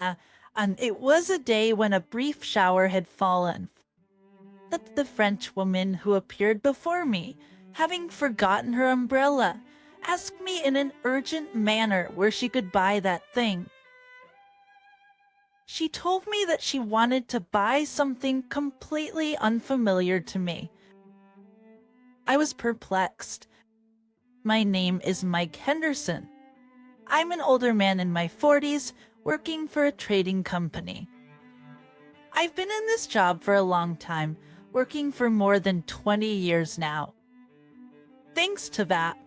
Uh, and it was a day when a brief shower had fallen. That the French woman who appeared before me, having forgotten her umbrella, asked me in an urgent manner where she could buy that thing. She told me that she wanted to buy something completely unfamiliar to me. I was perplexed. My name is Mike Henderson. I'm an older man in my 40s working for a trading company. I've been in this job for a long time, working for more than 20 years now. Thanks to that,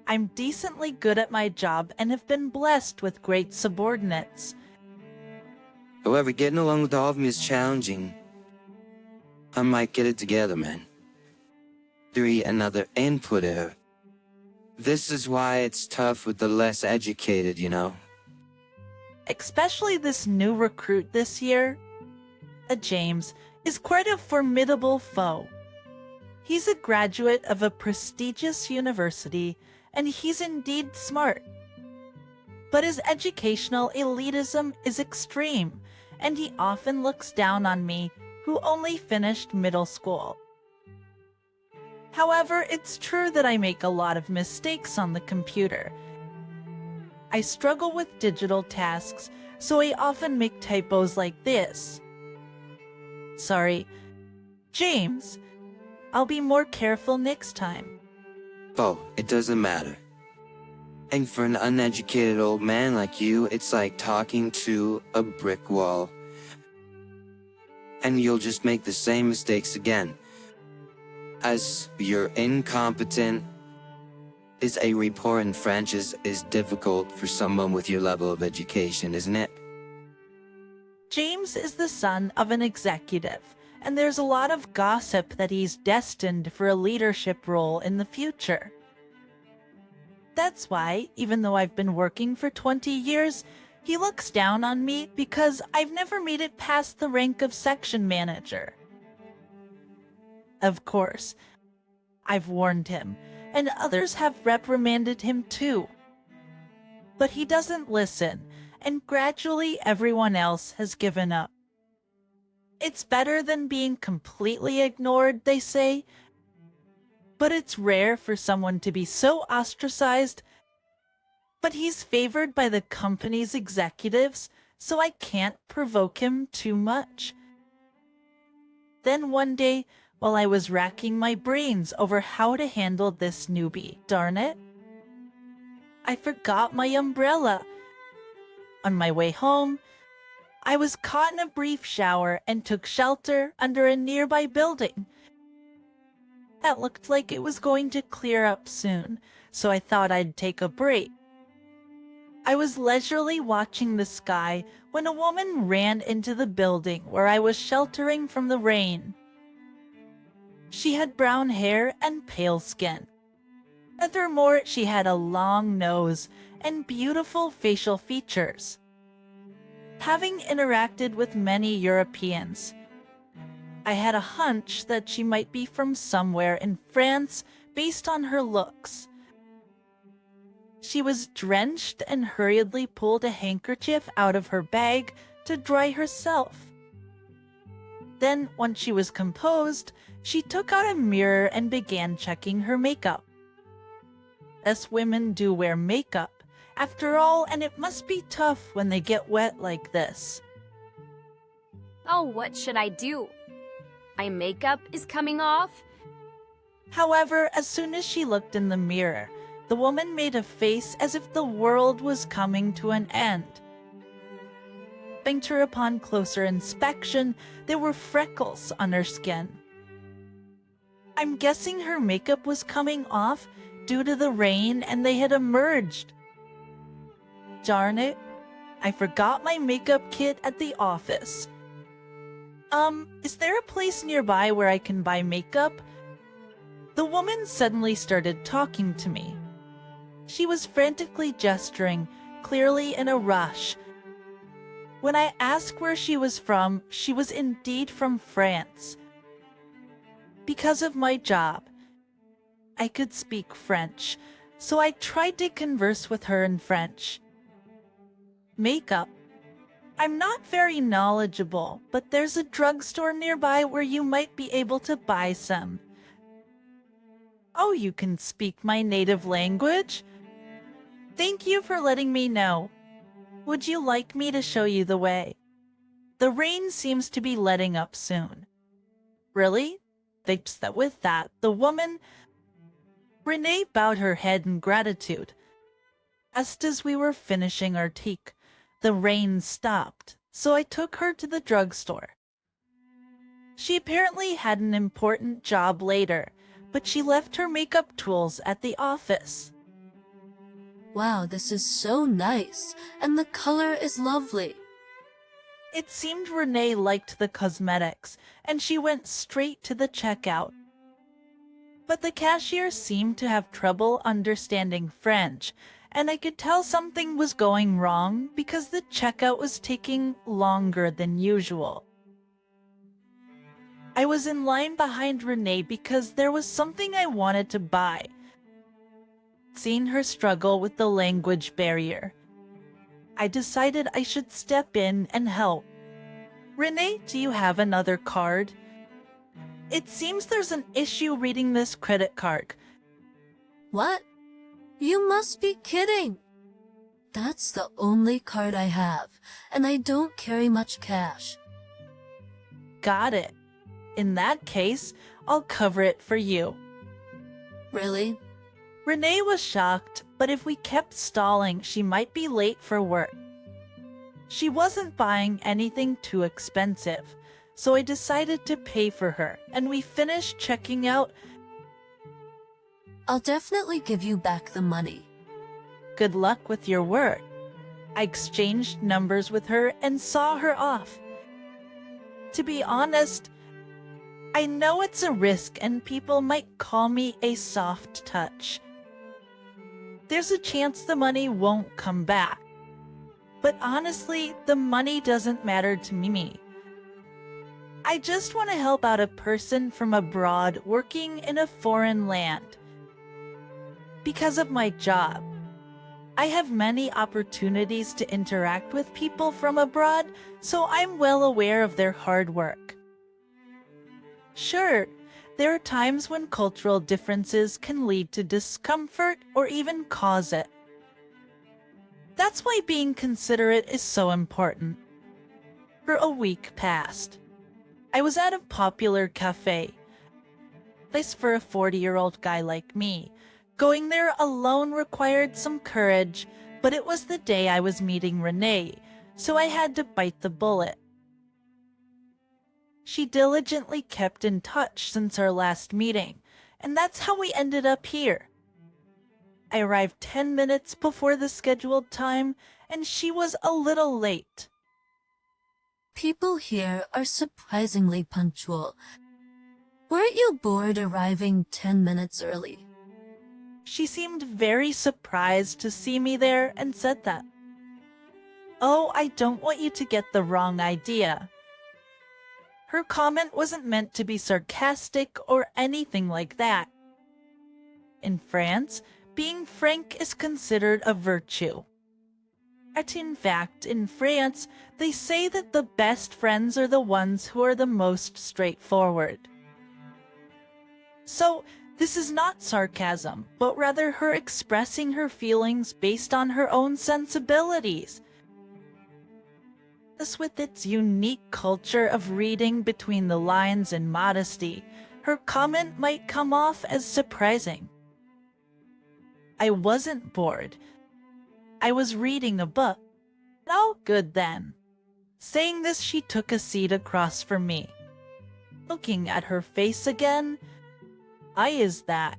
I'm decently good at my job and have been blessed with great subordinates. However, getting along with all of me is challenging. I might get it together, man. 3. Another input error. This is why it's tough with the less educated, you know? Especially this new recruit this year. James is quite a formidable foe. He's a graduate of a prestigious university, and he's indeed smart. But his educational elitism is extreme, and he often looks down on me, who only finished middle school. However, it's true that I make a lot of mistakes on the computer. I struggle with digital tasks, so I often make typos like this. Sorry, James, I'll be more careful next time. Oh, it doesn't matter. And for an uneducated old man like you, it's like talking to a brick wall. And you'll just make the same mistakes again. As you're incompetent, is a report in French is difficult for someone with your level of education, isn't it? James is the son of an executive, and there's a lot of gossip that he's destined for a leadership role in the future. That's why, even though I've been working for 20 years, he looks down on me because I've never made it past the rank of section manager. Of course, I've warned him, and others have reprimanded him too. But he doesn't listen, and gradually everyone else has given up. It's better than being completely ignored, they say, but it's rare for someone to be so ostracized. But he's favored by the company's executives, so I can't provoke him too much. Then one day, while I was racking my brains over how to handle this newbie, darn it, I forgot my umbrella. On my way home, I was caught in a brief shower and took shelter under a nearby building. That looked like it was going to clear up soon, so I thought I'd take a break. I was leisurely watching the sky when a woman ran into the building where I was sheltering from the rain. She had brown hair and pale skin. Furthermore, she had a long nose and beautiful facial features. Having interacted with many Europeans, I had a hunch that she might be from somewhere in France based on her looks. She was drenched and hurriedly pulled a handkerchief out of her bag to dry herself. Then, once she was composed, she took out a mirror and began checking her makeup. Us women do wear makeup, after all, and it must be tough when they get wet like this. Oh, what should I do? My makeup is coming off? However, as soon as she looked in the mirror, the woman made a face as if the world was coming to an end. Her upon closer inspection, there were freckles on her skin. I'm guessing her makeup was coming off due to the rain and they had emerged. Darn it, I forgot my makeup kit at the office. Is there a place nearby where I can buy makeup? The woman suddenly started talking to me. She was frantically gesturing, clearly in a rush. When I asked where she was indeed from France. Because of my job, I could speak French, so I tried to converse with her in French. Makeup? I'm not very knowledgeable, but there's a drugstore nearby where you might be able to buy some. Oh, you can speak my native language? Thank you for letting me know. Would you like me to show you the way? The rain seems to be letting up soon. Really? Thinks that with that, the woman... Renee bowed her head in gratitude. Just as we were finishing our tea, the rain stopped, so I took her to the drugstore. She apparently had an important job later, but she left her makeup tools at the office. Wow, this is so nice, and the color is lovely. It seemed Renee liked the cosmetics, and she went straight to the checkout. But the cashier seemed to have trouble understanding French, and I could tell something was going wrong because the checkout was taking longer than usual. I was in line behind Renee because there was something I wanted to buy. Seeing her struggle with the language barrier, I decided I should step in and help. Renee, do you have another card? It seems there's an issue reading this credit card. What? You must be kidding. That's the only card I have, and I don't carry much cash. Got it. In that case, I'll cover it for you. Really? Renee was shocked, but if we kept stalling, she might be late for work. She wasn't buying anything too expensive, so I decided to pay for her, and we finished checking out. I'll definitely give you back the money. Good luck with your work. I exchanged numbers with her and saw her off. To be honest, I know it's a risk and people might call me a soft touch. There's a chance the money won't come back. But honestly, the money doesn't matter to me. I just want to help out a person from abroad working in a foreign land. Because of my job, I have many opportunities to interact with people from abroad, so I'm well aware of their hard work. Sure, there are times when cultural differences can lead to discomfort or even cause it. That's why being considerate is so important. For a week passed. I was at a popular cafe. Place for a 40-year-old guy like me. Going there alone required some courage, but it was the day I was meeting Renee, so I had to bite the bullet. She diligently kept in touch since our last meeting, and that's how we ended up here. I arrived 10 minutes before the scheduled time, and she was a little late. People here are surprisingly punctual. Weren't you bored arriving 10 minutes early? She seemed very surprised to see me there and said that. Oh, I don't want you to get the wrong idea. Her comment wasn't meant to be sarcastic or anything like that. In France, being frank is considered a virtue. And in fact, in France, they say that the best friends are the ones who are the most straightforward. So, this is not sarcasm, but rather her expressing her feelings based on her own sensibilities. This, with its unique culture of reading between the lines and modesty, her comment might come off as surprising. I wasn't bored. I was reading a book. All good then. Saying this, she took a seat across from me. Looking at her face again, why is that?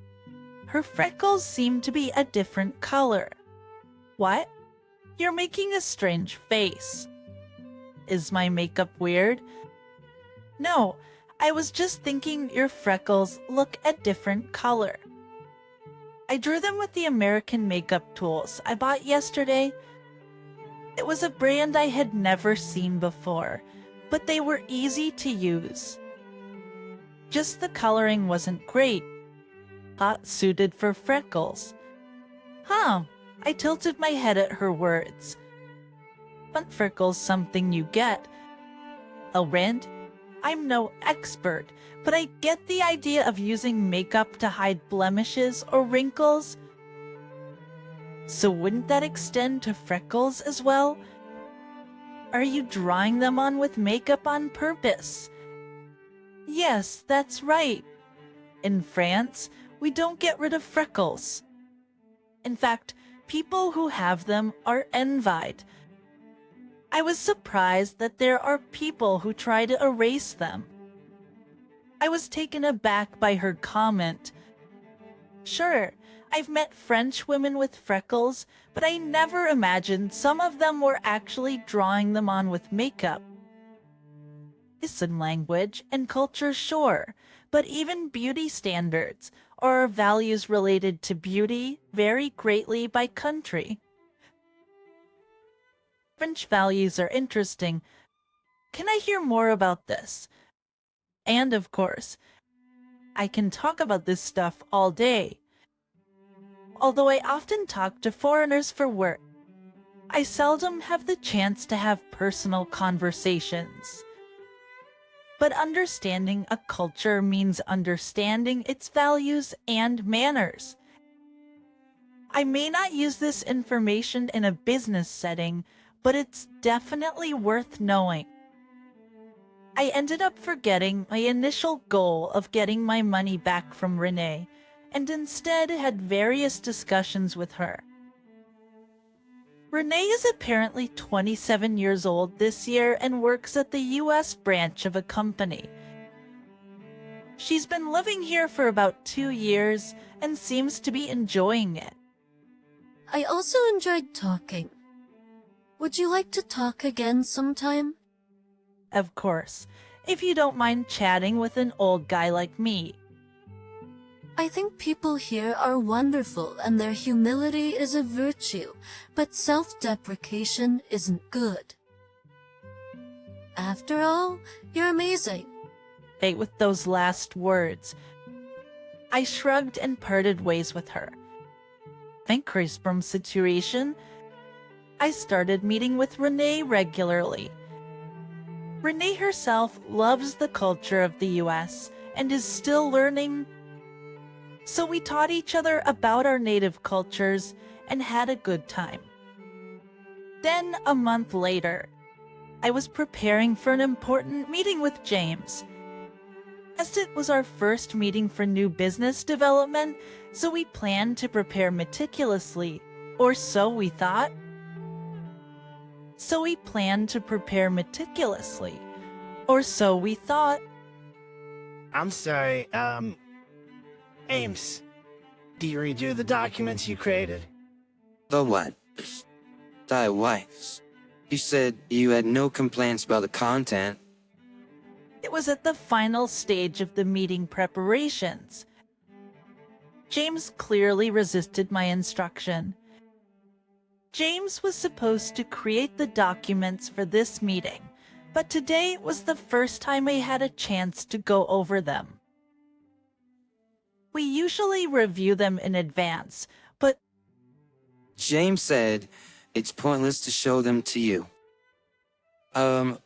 Her freckles seem to be a different color. What? You're making a strange face. Is my makeup weird? No, I was just thinking your freckles look a different color. I drew them with the American makeup tools I bought yesterday. It was a brand I had never seen before, but they were easy to use. Just the coloring wasn't great. Not suited for freckles. Huh, I tilted my head at her words. aren't freckles something you get? A rent? I'm no expert, but I get the idea of using makeup to hide blemishes or wrinkles. So wouldn't that extend to freckles as well? Are you drawing them on with makeup on purpose? Yes, that's right. In France, we don't get rid of freckles. In fact, people who have them are envied. I was surprised that there are people who try to erase them. I was taken aback by her comment. Sure, I've met French women with freckles, but I never imagined some of them were actually drawing them on with makeup. In language and culture, sure, but even beauty standards or values related to beauty vary greatly by country. French values are interesting. Can I hear more about this? And of course, I can talk about this stuff all day. Although I often talk to foreigners for work, I seldom have the chance to have personal conversations. But understanding a culture means understanding its values and manners. I may not use this information in a business setting, but it's definitely worth knowing. I ended up forgetting my initial goal of getting my money back from Renee, and instead had various discussions with her. Renee is apparently 27 years old this year and works at the US branch of a company. She's been living here for about 2 years and seems to be enjoying it. I also enjoyed talking. Would you like to talk again sometime? Of course, if you don't mind chatting with an old guy like me. I think people here are wonderful and their humility is a virtue, but self-deprecation isn't good. After all, you're amazing. With those last words, I shrugged and parted ways with her. Thanks from situation, I started meeting with Renee regularly. Renee herself loves the culture of the US and is still learning. So we taught each other about our native cultures and had a good time. Then, a month later, I was preparing for an important meeting with James. As it was our first meeting for new business development, so we planned to prepare meticulously, or so we thought. I'm sorry, Ames, do you redo the documents you created? The what? Thy wife's. You said you had no complaints about the content. It was at the final stage of the meeting preparations. James clearly resisted my instruction. James was supposed to create the documents for this meeting, but today was the first time I had a chance to go over them. We usually review them in advance, but James said it's pointless to show them to you.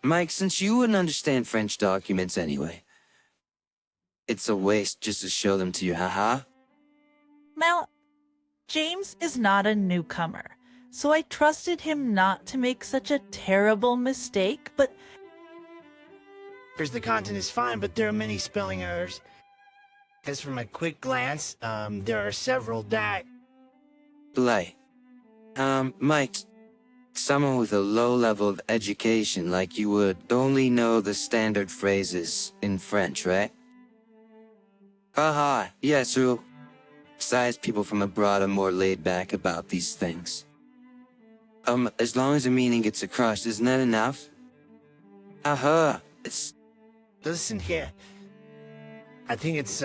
Mike, since you wouldn't understand French documents anyway, it's a waste just to show them to you, haha. Mal, James is not a newcomer, so I trusted him not to make such a terrible mistake, but Because the content is fine, but there are many spelling errors. As from a quick glance, there are several that... Like, Mike, someone with a low level of education like you would only know the standard phrases in French, right? Haha, yes, true. Besides, people from abroad are more laid back about these things. As long as the meaning gets across, isn't that enough? It's... Listen here. I think it's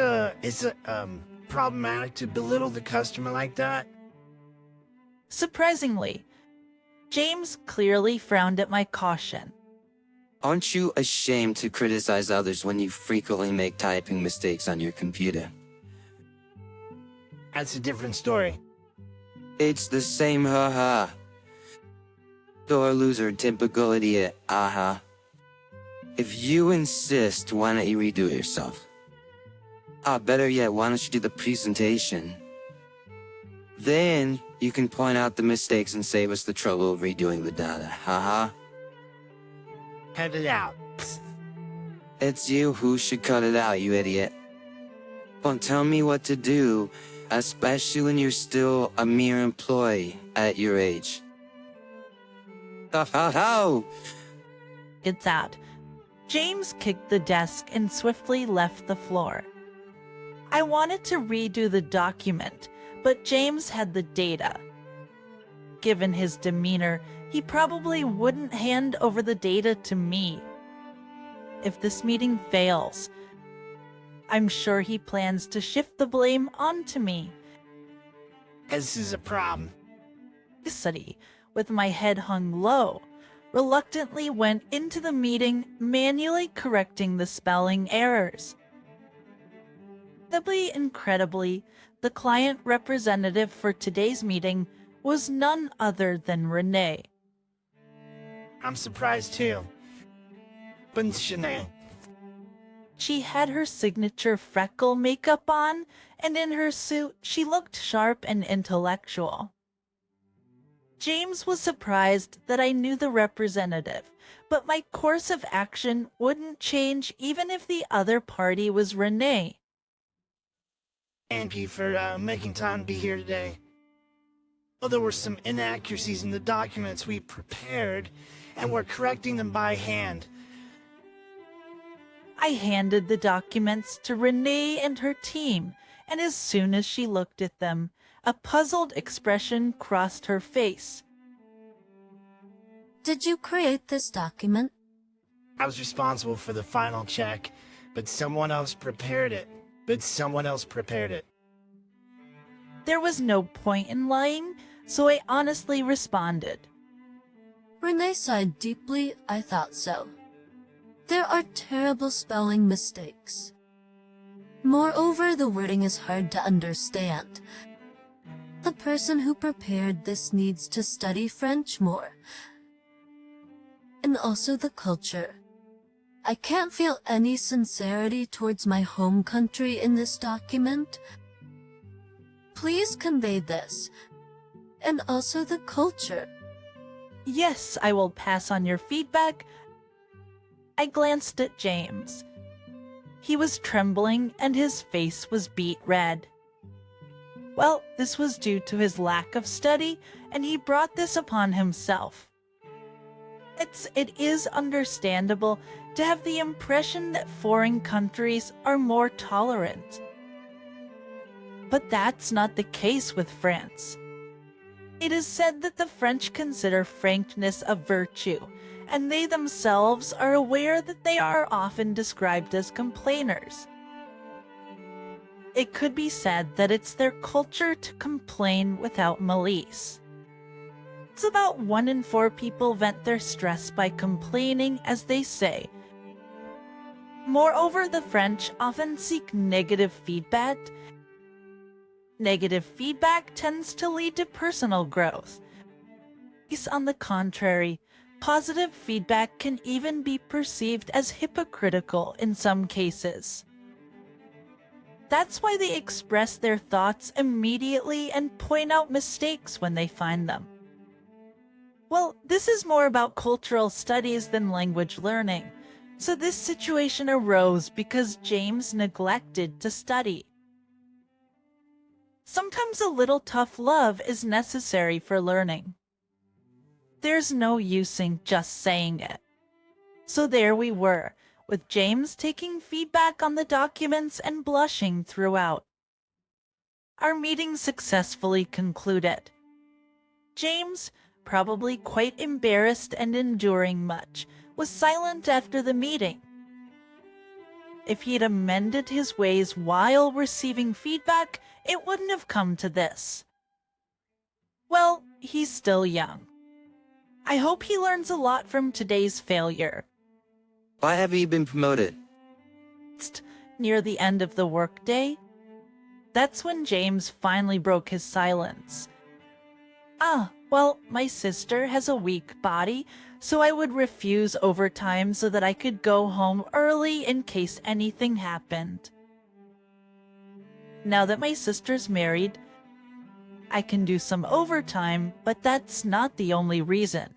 problematic to belittle the customer like that. surprisingly, James clearly frowned at my caution. Aren't you ashamed to criticize others when you frequently make typing mistakes on your computer? That's a different story. It's the same, haha. Sore loser typical idiot, aha. If you insist, why don't you redo it yourself? Better yet, why don't you do the presentation? Then, you can point out the mistakes and save us the trouble of redoing the data, haha. Cut it out. It's you who should cut it out, you idiot. Don't tell me what to do, especially when you're still a mere employee at your age. Ho! It's out. James kicked the desk and swiftly left the floor. I wanted to redo the document, but James had the data. Given his demeanor, he probably wouldn't hand over the data to me. If this meeting fails, I'm sure he plans to shift the blame onto me. This is a problem. City, with my head hung low, reluctantly went into the meeting, manually correcting the spelling errors. Incredibly, the client representative for today's meeting was none other than Renee. I'm surprised too. But Shanae. She had her signature freckle makeup on, and in her suit, she looked sharp and intellectual. James was surprised that I knew the representative, but my course of action wouldn't change even if the other party was Renee. Thank you for making time to be here today. Well, there were some inaccuracies in the documents we prepared, and we're correcting them by hand. I handed the documents to Renee and her team, and as soon as she looked at them, a puzzled expression crossed her face. Did you create this document? I was responsible for the final check, but someone else prepared it. There was no point in lying, so I honestly responded. Renee sighed deeply. I thought so. There are terrible spelling mistakes. Moreover, the wording is hard to understand. The person who prepared this needs to study French more. And also the culture. I can't feel any sincerity towards my home country in this document. Please convey this. And also the culture. Yes, I will pass on your feedback. I glanced at James. He was trembling and his face was beet red. Well, this was due to his lack of study, and he brought this upon himself. It is understandable to have the impression that foreign countries are more tolerant. But that's not the case with France. It is said that the French consider frankness a virtue, and they themselves are aware that they are often described as complainers. It could be said that it's their culture to complain without malice. It's about 1 in 4 people vent their stress by complaining, as they say. Moreover, the French often seek negative feedback. Negative feedback tends to lead to personal growth. On the contrary, positive feedback can even be perceived as hypocritical in some cases. That's why they express their thoughts immediately and point out mistakes when they find them. Well, this is more about cultural studies than language learning, so this situation arose because James neglected to study. Sometimes a little tough love is necessary for learning. There's no use in just saying it. So there we were, with James taking feedback on the documents and blushing throughout. Our meeting successfully concluded. James, probably quite embarrassed and enduring much, was silent after the meeting. If he'd amended his ways while receiving feedback, it wouldn't have come to this. Well, he's still young. I hope he learns a lot from today's failure. Why haven't you been promoted? Near the end of the workday, that's when James finally broke his silence. Well, my sister has a weak body, so I would refuse overtime so that I could go home early in case anything happened. Now that my sister's married, I can do some overtime, but that's not the only reason.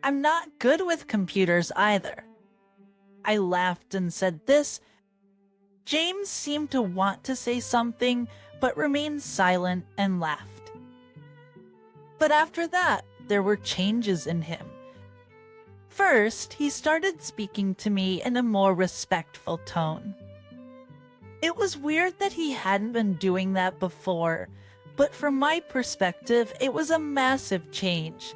I'm not good with computers either. I laughed and said this. James seemed to want to say something, but remained silent and laughed. But after that, there were changes in him. First, he started speaking to me in a more respectful tone. It was weird that he hadn't been doing that before, but from my perspective, it was a massive change.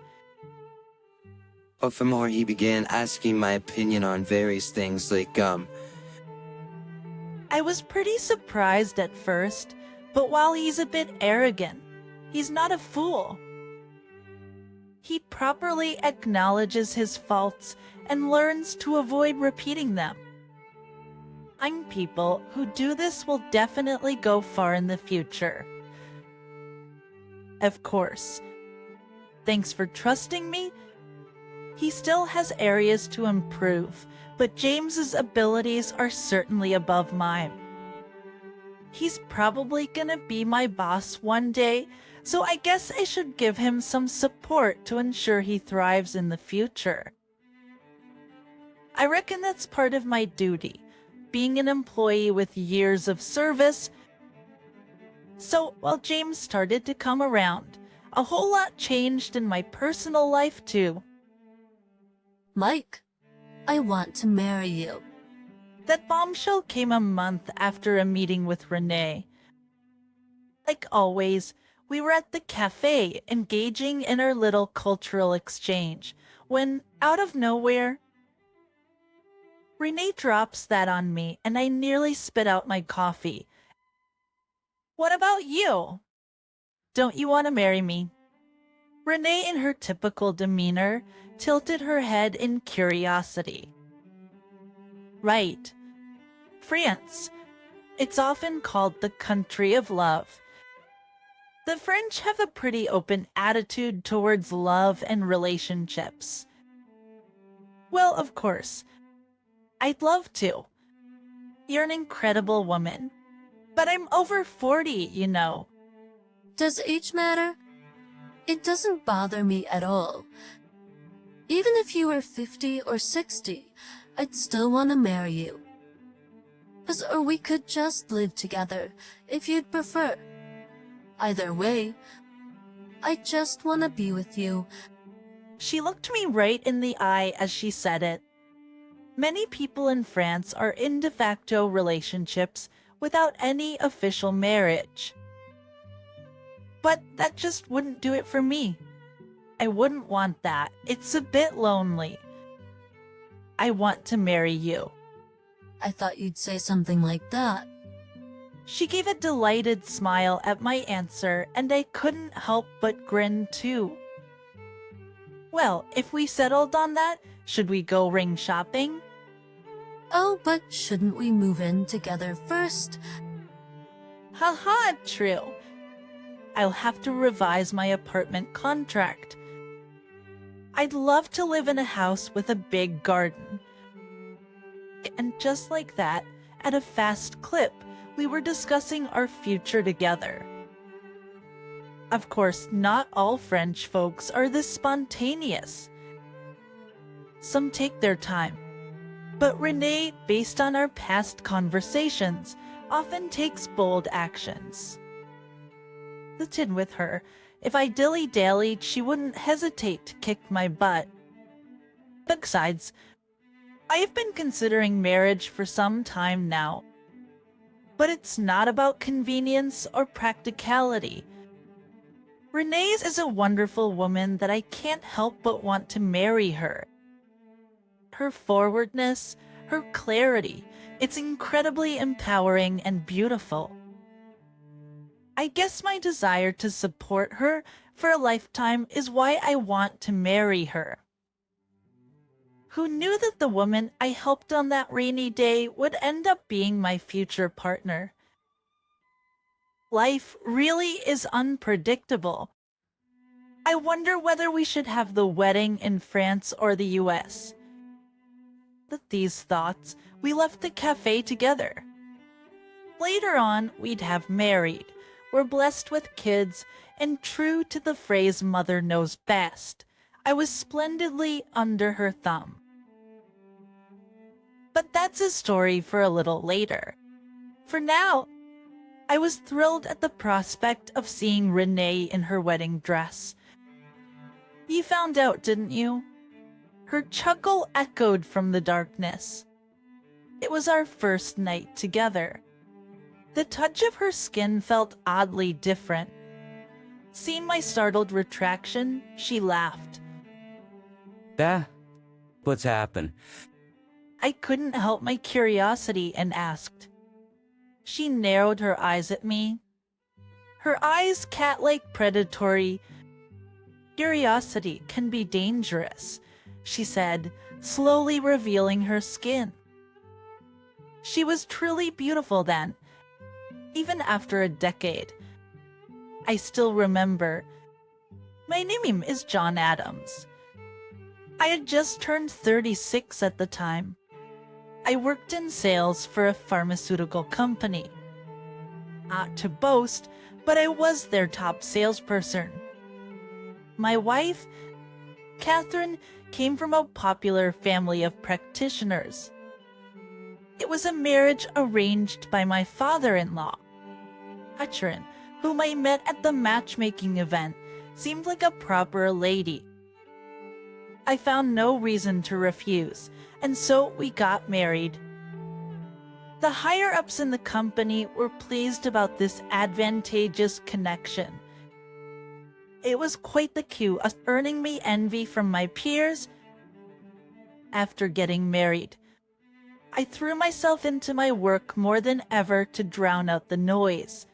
But for more, he began asking my opinion on various things like, I was pretty surprised at first, but while he's a bit arrogant, he's not a fool. He properly acknowledges his faults and learns to avoid repeating them. Young people who do this will definitely go far in the future. Of course, thanks for trusting me. He still has areas to improve, but James's abilities are certainly above mine. He's probably gonna be my boss one day, so I guess I should give him some support to ensure he thrives in the future. I reckon that's part of my duty, being an employee with years of service. So while James started to come around, a whole lot changed in my personal life too. Mike, I want to marry you. That bombshell came a month after a meeting with Renee. Like always, we were at the cafe engaging in our little cultural exchange when, out of nowhere, Renee drops that on me and I nearly spit out my coffee. What about you? Don't you want to marry me? Renee, in her typical demeanor, tilted her head in curiosity. Right. France. It's often called the country of love. The French have a pretty open attitude towards love and relationships. Well, of course, I'd love to. You're an incredible woman. But I'm over 40, you know. Does age matter? It doesn't bother me at all. Even if you were 50 or 60, I'd still want to marry you. Or we could just live together, if you'd prefer. Either way, I just want to be with you. She looked me right in the eye as she said it. Many people in France are in de facto relationships without any official marriage. But that just wouldn't do it for me. I wouldn't want that. It's a bit lonely. I want to marry you. I thought you'd say something like that. She gave a delighted smile at my answer, and I couldn't help but grin too. Well, if we settled on that, should we go ring shopping? Oh, but shouldn't we move in together first? Haha, true. I'll have to revise my apartment contract. I'd love to live in a house with a big garden. And just like that, at a fast clip, we were discussing our future together. Of course, not all French folks are this spontaneous. Some take their time. But Renee, based on our past conversations, often takes bold actions. The tin with her. If I dilly-dallied, she wouldn't hesitate to kick my butt. Besides, I have been considering marriage for some time now. But it's not about convenience or practicality. Renee's is a wonderful woman that I can't help but want to marry her. Her forwardness, her clarity, it's incredibly empowering and beautiful. I guess my desire to support her for a lifetime is why I want to marry her. Who knew that the woman I helped on that rainy day would end up being my future partner? Life really is unpredictable. I wonder whether we should have the wedding in France or the US. With these thoughts, we left the cafe together. Later on, we'd have married. We're blessed with kids, and true to the phrase mother knows best, I was splendidly under her thumb. But that's a story for a little later. For now, I was thrilled at the prospect of seeing Renee in her wedding dress. You found out, didn't you? Her chuckle echoed from the darkness. It was our first night together. The touch of her skin felt oddly different. Seeing my startled retraction, she laughed. What's happened? I couldn't help my curiosity and asked. She narrowed her eyes at me. Her eyes cat-like predatory. Curiosity can be dangerous, she said, slowly revealing her skin. She was truly beautiful then, even after a decade. I still remember. My name is John Adams. I had just turned 36 at the time. I worked in sales for a pharmaceutical company. Not to boast, but I was their top salesperson. My wife, Catherine, came from a popular family of practitioners. It was a marriage arranged by my father-in-law. Catherine, whom I met at the matchmaking event, seemed like a proper lady. I found no reason to refuse, and so we got married. The higher-ups in the company were pleased about this advantageous connection. It was quite the cue, earning me envy from my peers. After getting married, I threw myself into my work more than ever to drown out the noise.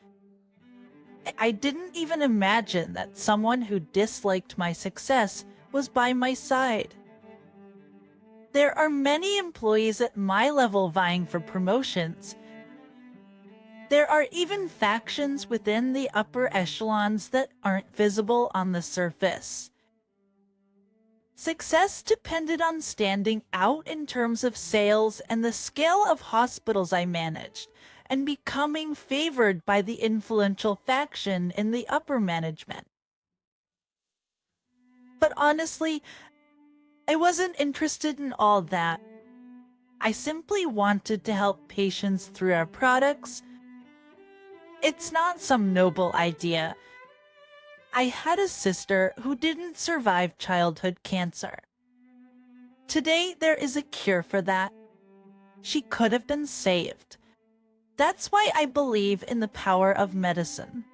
I didn't even imagine that someone who disliked my success was by my side. There are many employees at my level vying for promotions. There are even factions within the upper echelons that aren't visible on the surface. Success depended on standing out in terms of sales and the scale of hospitals I managed, and becoming favored by the influential faction in the upper management. But honestly, I wasn't interested in all that. I simply wanted to help patients through our products. It's not some noble idea. I had a sister who didn't survive childhood cancer. Today, there is a cure for that. She could have been saved. That's why I believe in the power of medicine.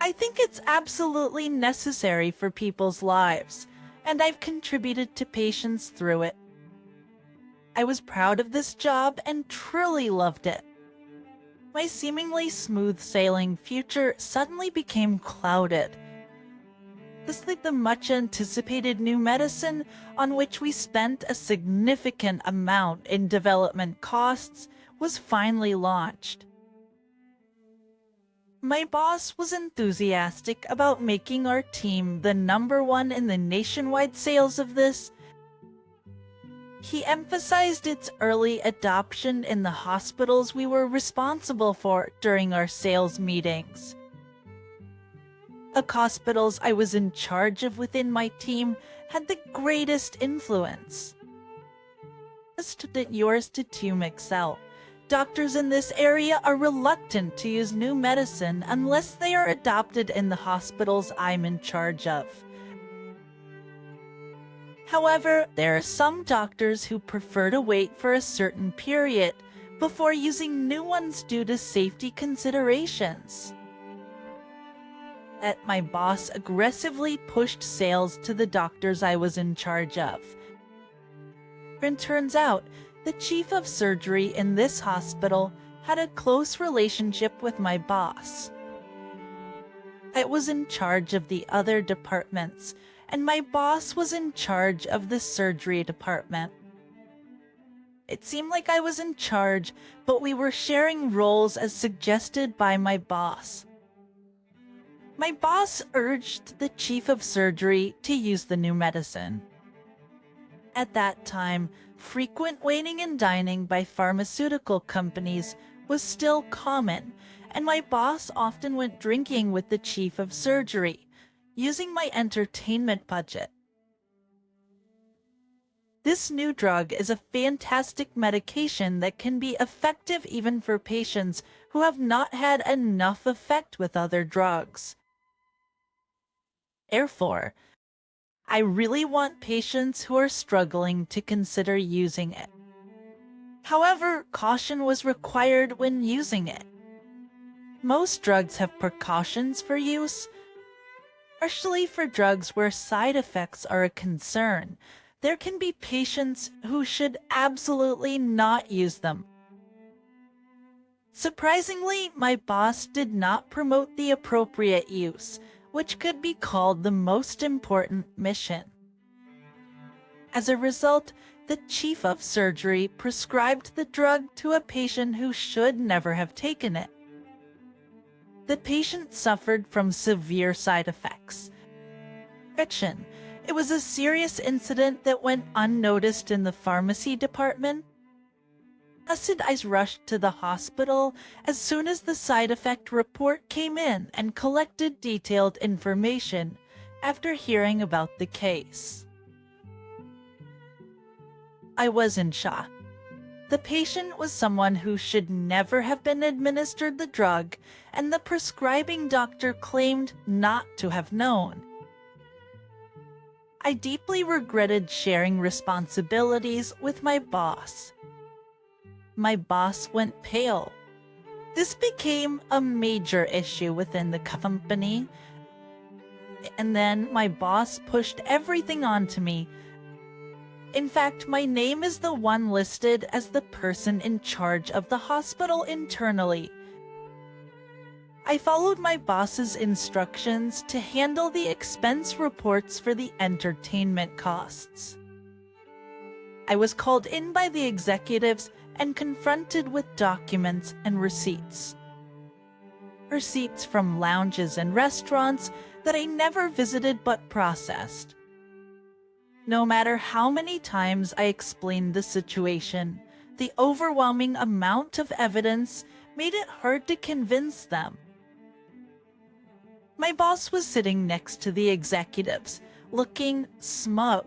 I think it's absolutely necessary for people's lives, and I've contributed to patients through it. I was proud of this job and truly loved it. My seemingly smooth-sailing future suddenly became clouded. Just like the much-anticipated new medicine on which we spent a significant amount in development costs was finally launched. My boss was enthusiastic about making our team the #1 in the nationwide sales of this. He emphasized its early adoption in the hospitals we were responsible for during our sales meetings. The hospitals I was in charge of within my team had the greatest influence. Just that yours to too, Excel. Doctors in this area are reluctant to use new medicine unless they are adopted in the hospitals I'm in charge of. However, there are some doctors who prefer to wait for a certain period before using new ones due to safety considerations. My boss aggressively pushed sales to the doctors I was in charge of. And turns out, the chief of surgery in this hospital had a close relationship with my boss. I was in charge of the other departments, and my boss was in charge of the surgery department. It seemed like I was in charge, but we were sharing roles as suggested by my boss. My boss urged the chief of surgery to use the new medicine. At that time, frequent waiting and dining by pharmaceutical companies was still common, and my boss often went drinking with the chief of surgery, using my entertainment budget. This new drug is a fantastic medication that can be effective even for patients who have not had enough effect with other drugs. Therefore, I really want patients who are struggling to consider using it. However, caution was required when using it. Most drugs have precautions for use, especially for drugs where side effects are a concern. There can be patients who should absolutely not use them. Surprisingly, my boss did not promote the appropriate use, which could be called the most important mission. As a result, the chief of surgery prescribed the drug to a patient who should never have taken it. The patient suffered from severe side effects. Friction. It was a serious incident that went unnoticed in the pharmacy department. Thus, I rushed to the hospital as soon as the side effect report came in and collected detailed information after hearing about the case. I was in shock. The patient was someone who should never have been administered the drug, and the prescribing doctor claimed not to have known. I deeply regretted sharing responsibilities with my boss. My boss went pale. This became a major issue within the company. And then my boss pushed everything onto me. In fact, my name is the one listed as the person in charge of the hospital internally. I followed my boss's instructions to handle the expense reports for the entertainment costs. I was called in by the executives and confronted with documents and receipts. Receipts from lounges and restaurants that I never visited but processed. No matter how many times I explained the situation, the overwhelming amount of evidence made it hard to convince them. My boss was sitting next to the executives, looking smug.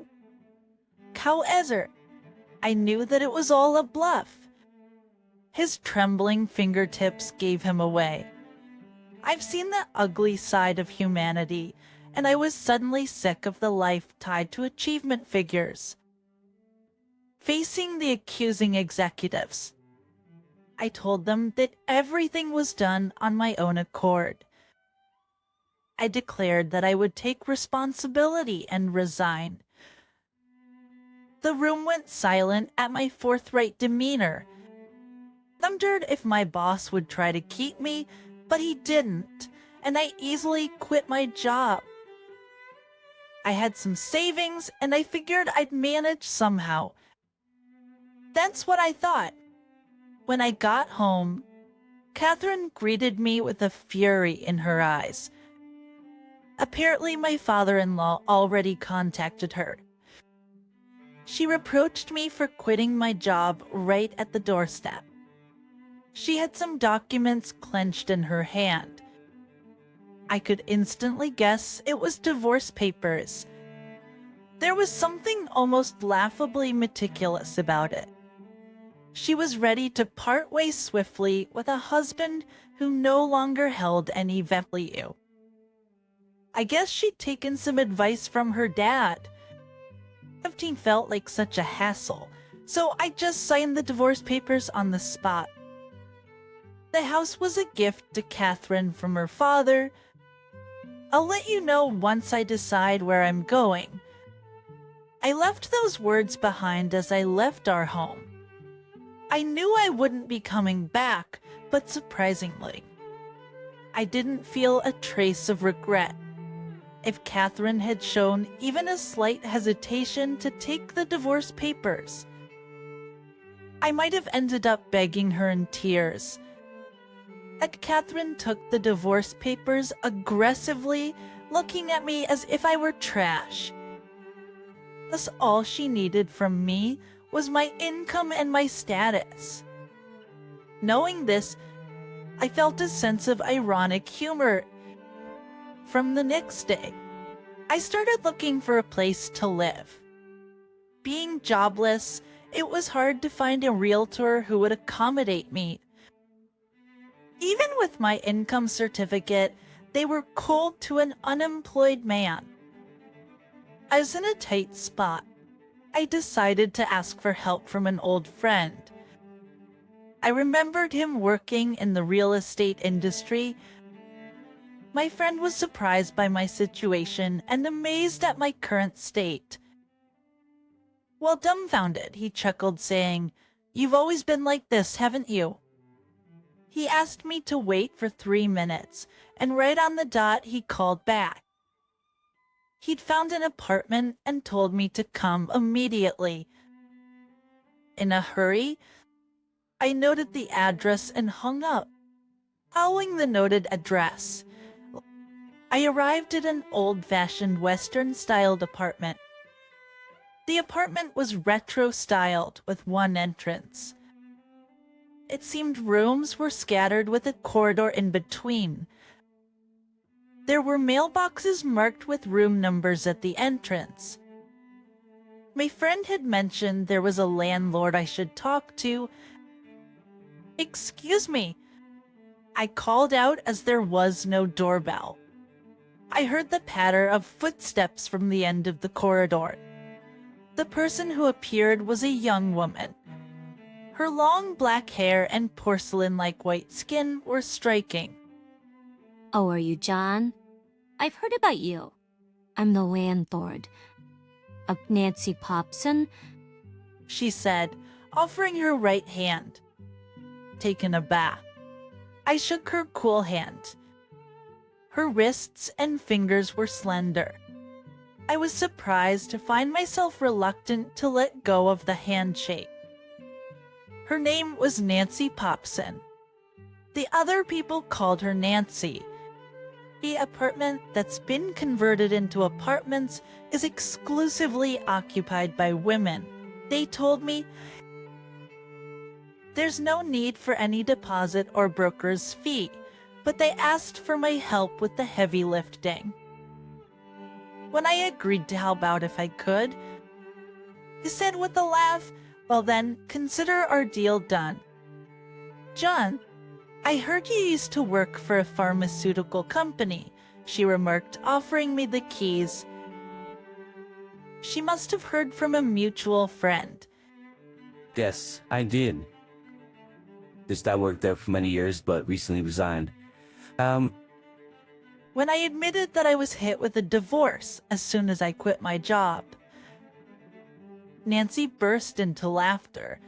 However, I knew that it was all a bluff. His trembling fingertips gave him away. I've seen the ugly side of humanity, and I was suddenly sick of the life tied to achievement figures. Facing the accusing executives, I told them that everything was done on my own accord. I declared that I would take responsibility and resign. The room went silent at my forthright demeanor. I wondered if my boss would try to keep me, but he didn't, and I easily quit my job. I had some savings, and I figured I'd manage somehow. That's what I thought. When I got home, Catherine greeted me with a fury in her eyes. Apparently, my father-in-law already contacted her. She reproached me for quitting my job right at the doorstep. She had some documents clenched in her hand. I could instantly guess it was divorce papers. There was something almost laughably meticulous about it. She was ready to part ways swiftly with a husband who no longer held any value. I guess she'd taken some advice from her dad. Everything felt like such a hassle, so I just signed the divorce papers on the spot. The house was a gift to Catherine from her father. I'll let you know once I decide where I'm going. I left those words behind as I left our home. I knew I wouldn't be coming back, but surprisingly, I didn't feel a trace of regret. If Catherine had shown even a slight hesitation to take the divorce papers, I might have ended up begging her in tears. Catherine took the divorce papers aggressively, looking at me as if I were trash. Thus, all she needed from me was my income and my status. Knowing this, I felt a sense of ironic humor. From the next day, I started looking for a place to live. Being jobless, it was hard to find a realtor who would accommodate me. Even with my income certificate, they were cold to an unemployed man. I was in a tight spot. I decided to ask for help from an old friend. I remembered him working in the real estate industry. My friend was surprised by my situation and amazed at my current state. While dumbfounded, he chuckled, saying, "You've always been like this, haven't you?" He asked me to wait for 3 minutes, and right on the dot, he called back. He'd found an apartment and told me to come immediately. In a hurry, I noted the address and hung up. Following the noted address, I arrived at an old-fashioned Western-styled apartment. The apartment was retro-styled with one entrance. It seemed rooms were scattered with a corridor in between. There were mailboxes marked with room numbers at the entrance. My friend had mentioned there was a landlord I should talk to. "Excuse me," I called out as there was no doorbell. I heard the patter of footsteps from the end of the corridor. The person who appeared was a young woman. Her long black hair and porcelain-like white skin were striking. Oh, are you John? I've heard about you. I'm the landlord of Nancy Popson. She said, offering her right hand. Taken aback, I shook her cool hand. Her wrists and fingers were slender. I was surprised to find myself reluctant to let go of the handshake. Her name was Nancy Popson. The other people called her Nancy. The apartment that's been converted into apartments is exclusively occupied by women. They told me there's no need for any deposit or broker's fee, but they asked for my help with the heavy lifting. When I agreed to help out if I could, he said with a laugh, "Well then, consider our deal done." "John, I heard you used to work for a pharmaceutical company," she remarked, offering me the keys. She must have heard from a mutual friend. Yes, I did. I worked there for many years, but recently resigned. When I admitted that I was hit with a divorce as soon as I quit my job, Nancy burst into laughter.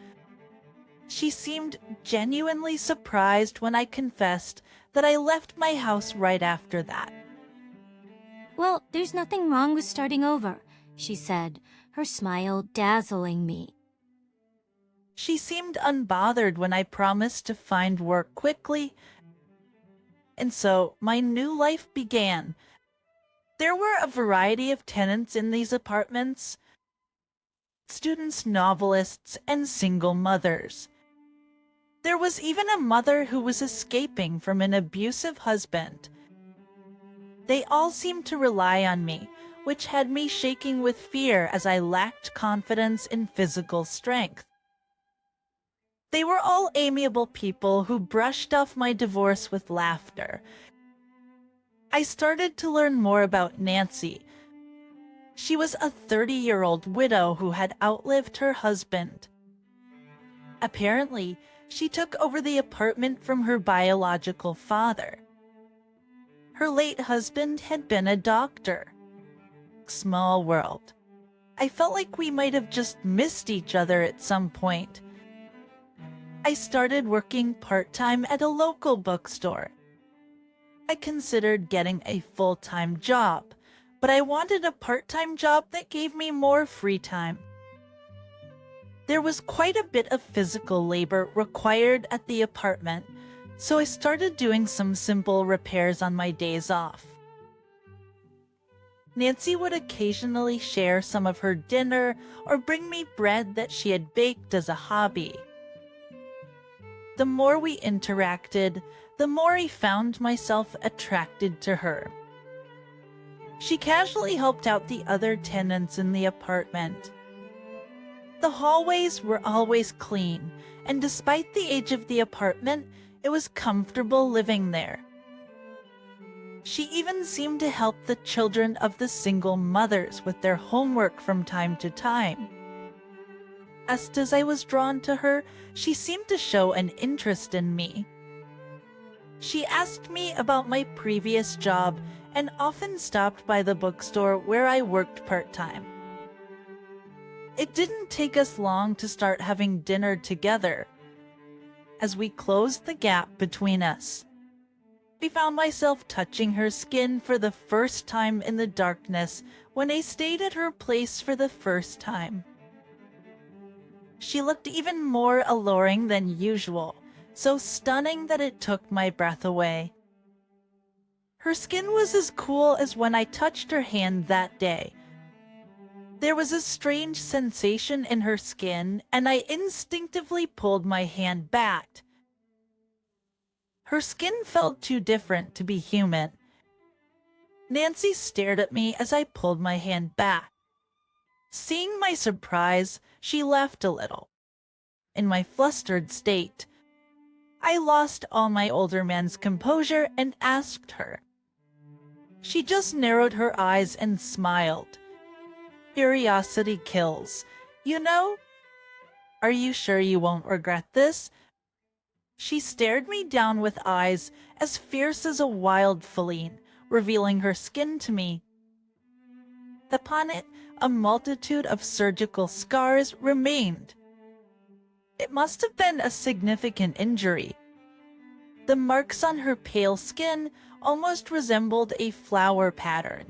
She seemed genuinely surprised when I confessed that I left my house right after that. Well, there's nothing wrong with starting over, she said, her smile dazzling me. She seemed unbothered when I promised to find work quickly, and so my new life began. There were a variety of tenants in these apartments: students, novelists, and single mothers. There was even a mother who was escaping from an abusive husband. They all seemed to rely on me, which had me shaking with fear as I lacked confidence in physical strength. They were all amiable people who brushed off my divorce with laughter. I started to learn more about Nancy. She was a 30-year-old widow who had outlived her husband. Apparently, she took over the apartment from her biological father. Her late husband had been a doctor. Small world. I felt like we might have just missed each other at some point. I started working part-time at a local bookstore. I considered getting a full-time job, but I wanted a part-time job that gave me more free time. There was quite a bit of physical labor required at the apartment, so I started doing some simple repairs on my days off. Nancy would occasionally share some of her dinner or bring me bread that she had baked as a hobby. The more we interacted, the more I found myself attracted to her. She casually helped out the other tenants in the apartment. The hallways were always clean, and despite the age of the apartment, it was comfortable living there. She even seemed to help the children of the single mothers with their homework from time to time. As I was drawn to her, she seemed to show an interest in me. She asked me about my previous job and often stopped by the bookstore where I worked part-time. It didn't take us long to start having dinner together. As we closed the gap between us, I found myself touching her skin for the first time in the darkness when I stayed at her place for the first time. She looked even more alluring than usual, so stunning that it took my breath away. Her skin was as cool as when I touched her hand that day. There was a strange sensation in her skin, and I instinctively pulled my hand back. Her skin felt too different to be human. Nancy stared at me as I pulled my hand back. Seeing my surprise, she laughed a little. In my flustered state, I lost all my older man's composure and asked her. She just narrowed her eyes and smiled. Curiosity kills, you know? Are you sure you won't regret this? She stared me down with eyes as fierce as a wild feline, revealing her skin to me. Upon it, a multitude of surgical scars remained. It must have been a significant injury. The marks on her pale skin almost resembled a flower pattern.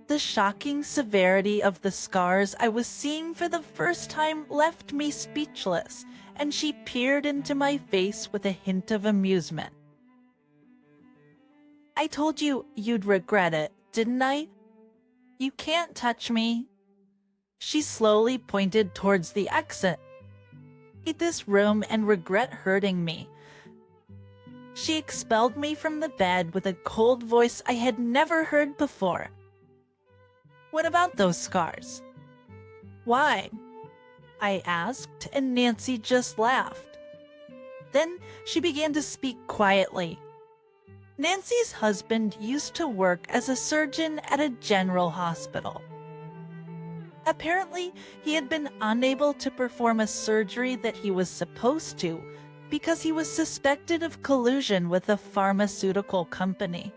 The shocking severity of the scars I was seeing for the first time left me speechless, and she peered into my face with a hint of amusement. I told you you'd regret it, didn't I? You can't touch me. She slowly pointed towards the exit. Hate this room and regret hurting me. She expelled me from the bed with a cold voice I had never heard before. What about those scars? Why? I asked, and Nancy just laughed. Then she began to speak quietly. Nancy's husband used to work as a surgeon at a general hospital. Apparently, he had been unable to perform a surgery that he was supposed to because he was suspected of collusion with a pharmaceutical company.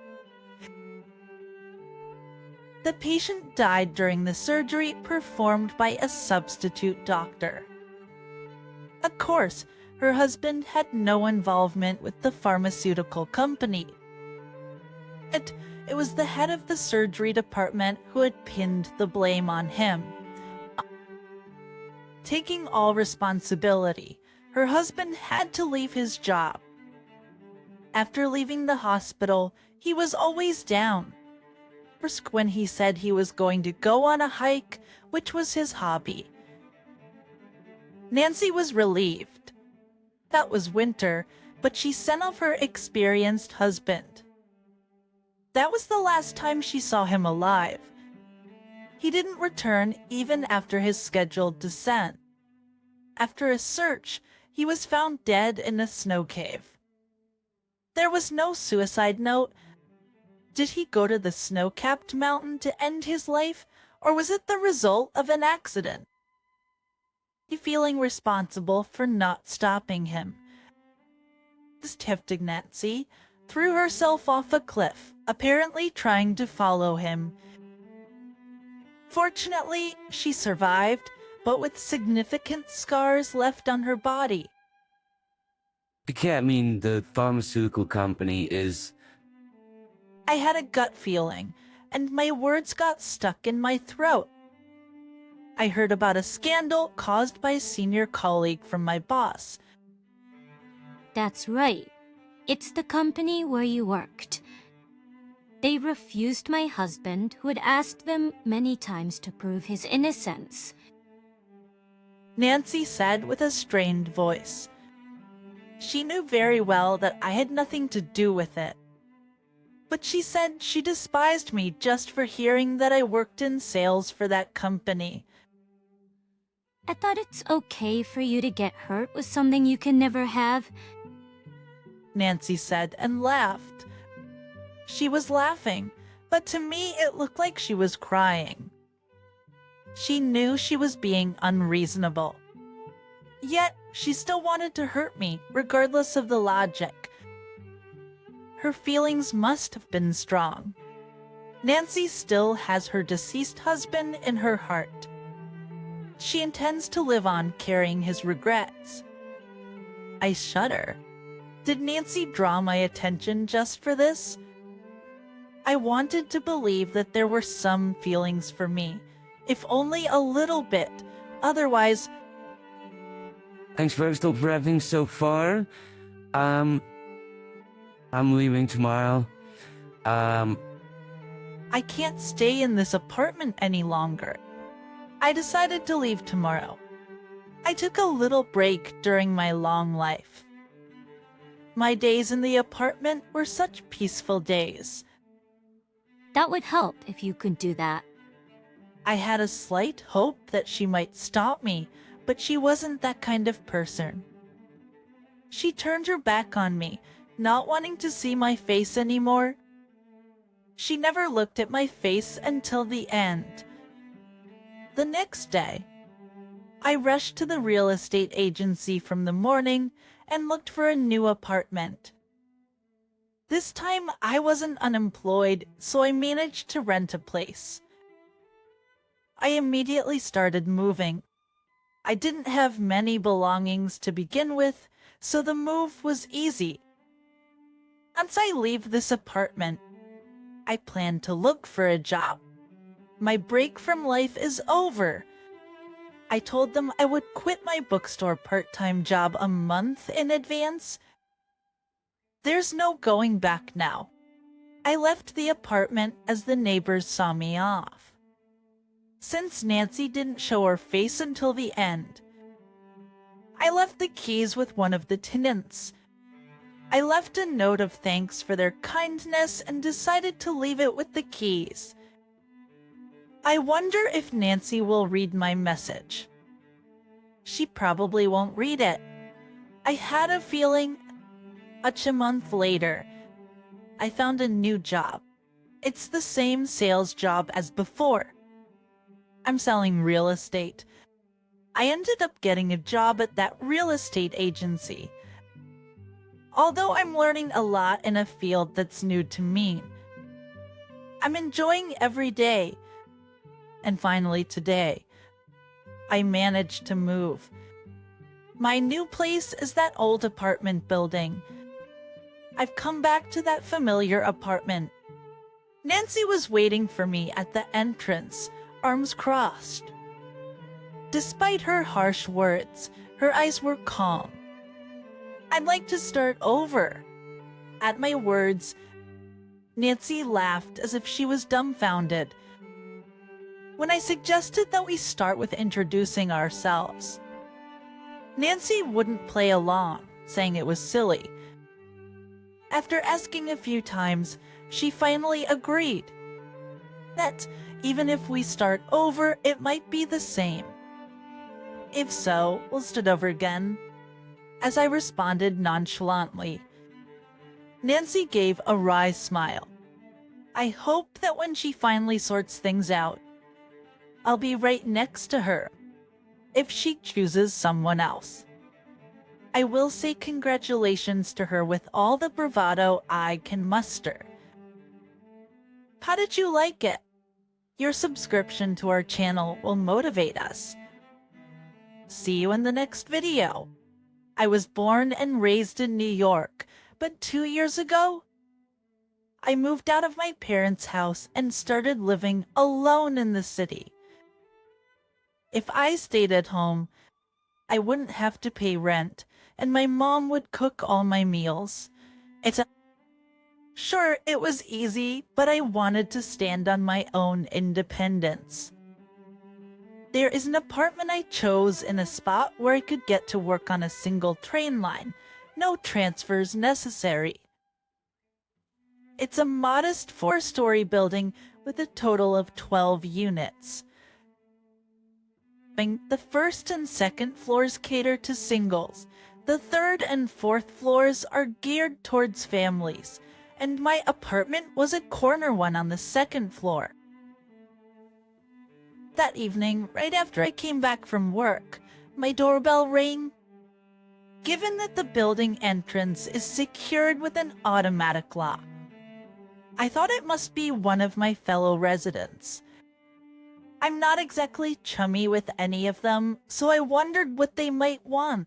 The patient died during the surgery performed by a substitute doctor. Of course, her husband had no involvement with the pharmaceutical company. It was the head of the surgery department who had pinned the blame on him. Taking all responsibility, her husband had to leave his job. After leaving the hospital, he was always down. First when he said he was going to go on a hike, which was his hobby. Nancy was relieved. That was winter, but she sent off her experienced husband. That was the last time she saw him alive. He didn't return even after his scheduled descent. After a search, he was found dead in a snow cave. There was no suicide note. Did he go to the snow-capped mountain to end his life, or was it the result of an accident? Feeling responsible for not stopping him, tempted Nancy threw herself off a cliff, apparently trying to follow him. Fortunately, she survived, but with significant scars left on her body. You can't mean the pharmaceutical company is... I had a gut feeling, and my words got stuck in my throat. I heard about a scandal caused by a senior colleague from my boss. That's right. It's the company where you worked. They refused my husband, who had asked them many times to prove his innocence. Nancy said with a strained voice. She knew very well that I had nothing to do with it. But she said she despised me just for hearing that I worked in sales for that company. I thought it's okay for you to get hurt with something you can never have. Nancy said and laughed. She was laughing, but to me it looked like she was crying. She knew she was being unreasonable. Yet, she still wanted to hurt me, regardless of the logic. Her feelings must have been strong. Nancy still has her deceased husband in her heart. She intends to live on carrying his regrets. I shudder. Did Nancy draw my attention just for this? I wanted to believe that there were some feelings for me, if only a little bit. Otherwise, Thanks for everything so far. I'm leaving tomorrow. I can't stay in this apartment any longer. I decided to leave tomorrow. I took a little break during my long life. My days in the apartment were such peaceful days. That would help if you could do that. I had a slight hope that she might stop me, but she wasn't that kind of person. She turned her back on me, not wanting to see my face anymore. She never looked at my face until the end. The next day, I rushed to the real estate agency from the morning and looked for a new apartment. This time I wasn't unemployed, so I managed to rent a place. I immediately started moving. I didn't have many belongings to begin with, so the move was easy. Once I leave this apartment, I plan to look for a job. My break from life is over. I told them I would quit my bookstore part-time job a month in advance. There's no going back now. I left the apartment as the neighbors saw me off. Since Nancy didn't show her face until the end, I left the keys with one of the tenants. I left a note of thanks for their kindness and decided to leave it with the keys. I wonder if Nancy will read my message. She probably won't read it. I had a feeling. A month later, I found a new job. It's the same sales job as before. I'm selling real estate. I ended up getting a job at that real estate agency. Although I'm learning a lot in a field that's new to me, I'm enjoying every day. And finally today, I managed to move. My new place is that old apartment building. I've come back to that familiar apartment. Nancy was waiting for me at the entrance, arms crossed. Despite her harsh words, her eyes were calm. I'd like to start over. At my words, Nancy laughed as if she was dumbfounded. When I suggested that we start with introducing ourselves, Nancy wouldn't play along, saying it was silly. After asking a few times, she finally agreed that even if we start over, it might be the same. If so, we'll start over again. As I responded nonchalantly, Nancy gave a wry smile. I hope that when she finally sorts things out, I'll be right next to her if she chooses someone else. I will say congratulations to her with all the bravado I can muster. How did you like it? Your subscription to our channel will motivate us. See you in the next video. I was born and raised in New York, but 2 years ago, I moved out of my parents' house and started living alone in the city. If I stayed at home, I wouldn't have to pay rent, and my mom would cook all my meals. Sure, it was easy, but I wanted to stand on my own independence. There is an apartment I chose in a spot where I could get to work on a single train line. No transfers necessary. It's a modest 4-story building with a total of 12 units. The first and second floors cater to singles. The third and fourth floors are geared towards families, and my apartment was a corner one on the second floor. That evening, right after I came back from work, my doorbell rang. Given that the building entrance is secured with an automatic lock, I thought it must be one of my fellow residents. I'm not exactly chummy with any of them, so I wondered what they might want.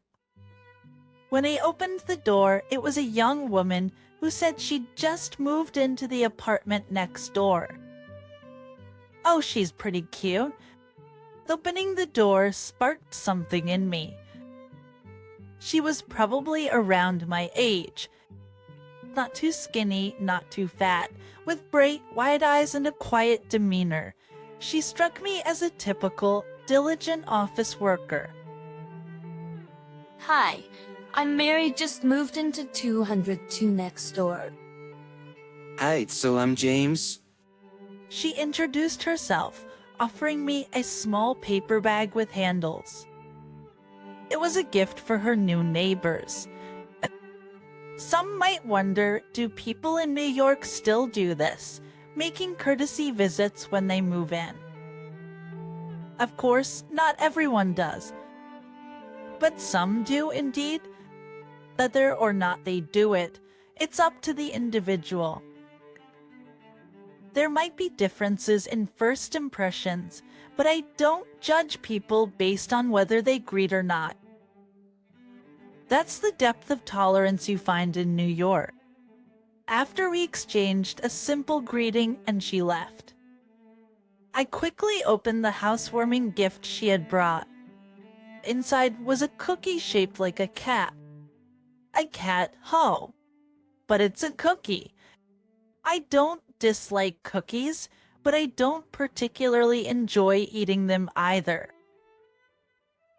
When I opened the door, it was a young woman who said she'd just moved into the apartment next door. Oh, she's pretty cute. Opening the door sparked something in me. She was probably around my age. Not too skinny, not too fat, with bright, wide eyes and a quiet demeanor. She struck me as a typical, diligent office worker. Hi, I'm Mary, just moved into 202 next door. Hi, so I'm James. She introduced herself, offering me a small paper bag with handles. It was a gift for her new neighbors. Some might wonder, do people in New York still do this, making courtesy visits when they move in? Of course, not everyone does, but some do indeed. Whether or not they do it, it's up to the individual. There might be differences in first impressions, but I don't judge people based on whether they greet or not. That's the depth of tolerance you find in New York. After we exchanged a simple greeting and she left, I quickly opened the housewarming gift she had brought. Inside was a cookie shaped like a cat. A cat, ho! But it's a cookie. I don't dislike cookies, but I don't particularly enjoy eating them either.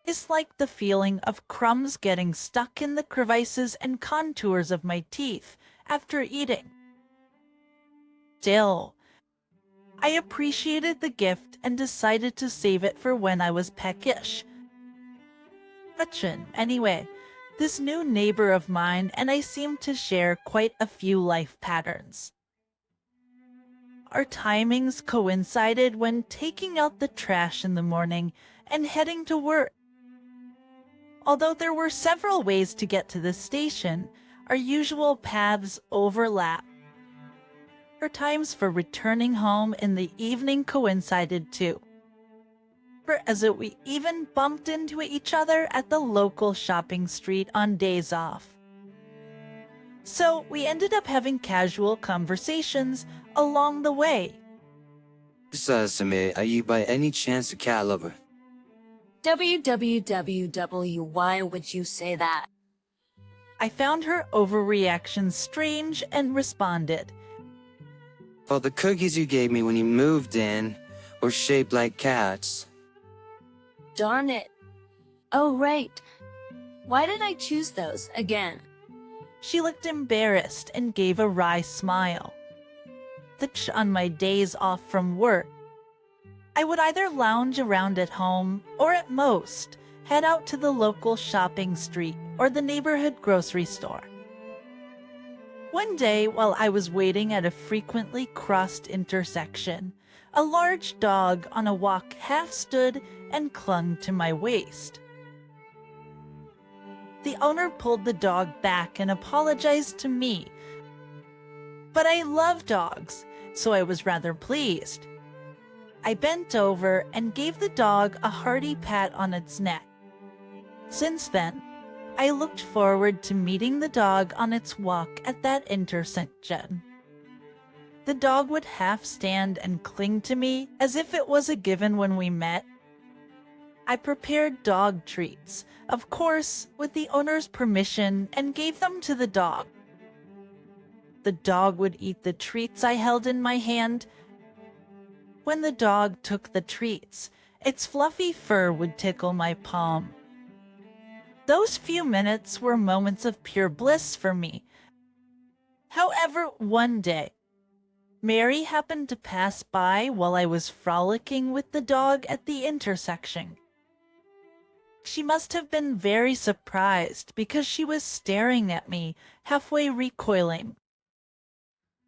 It's like the feeling of crumbs getting stuck in the crevices and contours of my teeth after eating. Still, I appreciated the gift and decided to save it for when I was peckish. Anyway, this new neighbor of mine and I seem to share quite a few life patterns. Our timings coincided when taking out the trash in the morning and heading to work. Although there were several ways to get to the station, our usual paths overlap. Our times for returning home in the evening coincided too. We even bumped into each other at the local shopping street on days off. So we ended up having casual conversations along the way. Sesame, are you by any chance a cat lover? WWWW, why would you say that? I found her overreaction strange and responded, Well, the cookies you gave me when you moved in were shaped like cats. Darn it. Oh, right. Why did I choose those again? She looked embarrassed and gave a wry smile. On my days off from work, I would either lounge around at home or at most head out to the local shopping street or the neighborhood grocery store. One day, while I was waiting at a frequently crossed intersection, a large dog on a walk half stood and clung to my waist. The owner pulled the dog back and apologized to me. But I love dogs, so I was rather pleased. I bent over and gave the dog a hearty pat on its neck. Since then, I looked forward to meeting the dog on its walk at that intersection. The dog would half stand and cling to me as if it was a given when we met. I prepared dog treats, of course, with the owner's permission, and gave them to the dog. The dog would eat the treats I held in my hand. When the dog took the treats, its fluffy fur would tickle my palm. Those few minutes were moments of pure bliss for me. However, one day, Mary happened to pass by while I was frolicking with the dog at the intersection. She must have been very surprised because she was staring at me, halfway recoiling.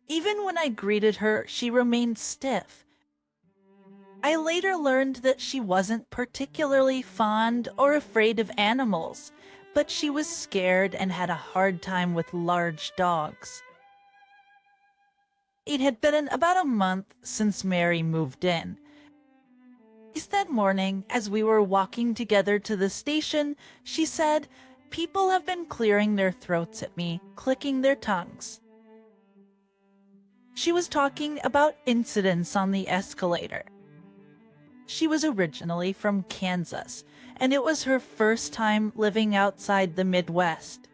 Even when I greeted her, she remained stiff. I later learned that she wasn't particularly fond or afraid of animals, but she was scared and had a hard time with large dogs. It had been about a month since Mary moved in. That morning, as we were walking together to the station, she said, "People have been clearing their throats at me, clicking their tongues." She was talking about incidents on the escalator. She was originally from Kansas, and it was her first time living outside the Midwest.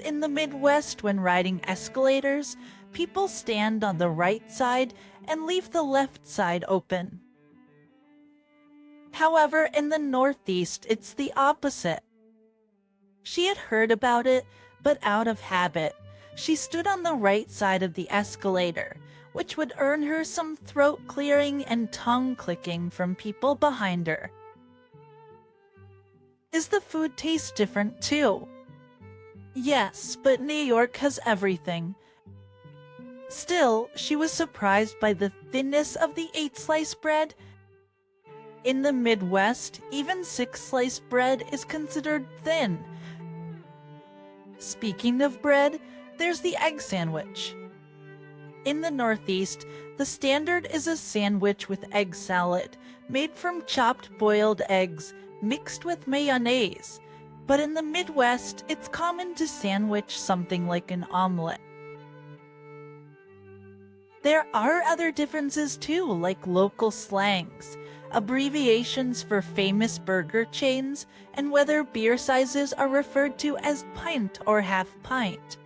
In the Midwest, when riding escalators, people stand on the right side and leave the left side open. However, in the Northeast, it's the opposite. She had heard about it, but out of habit, she stood on the right side of the escalator, which would earn her some throat clearing and tongue clicking from people behind her. Is the food taste different too? Yes, but New York has everything. Still, she was surprised by the thinness of the 8-slice bread. In the Midwest, even 6-slice bread is considered thin. Speaking of bread, there's the egg sandwich. In the Northeast, the standard is a sandwich with egg salad, made from chopped boiled eggs mixed with mayonnaise. But in the Midwest, it's common to sandwich something like an omelet. There are other differences too, like local slangs, abbreviations for famous burger chains, and whether beer sizes are referred to as pint or half pint.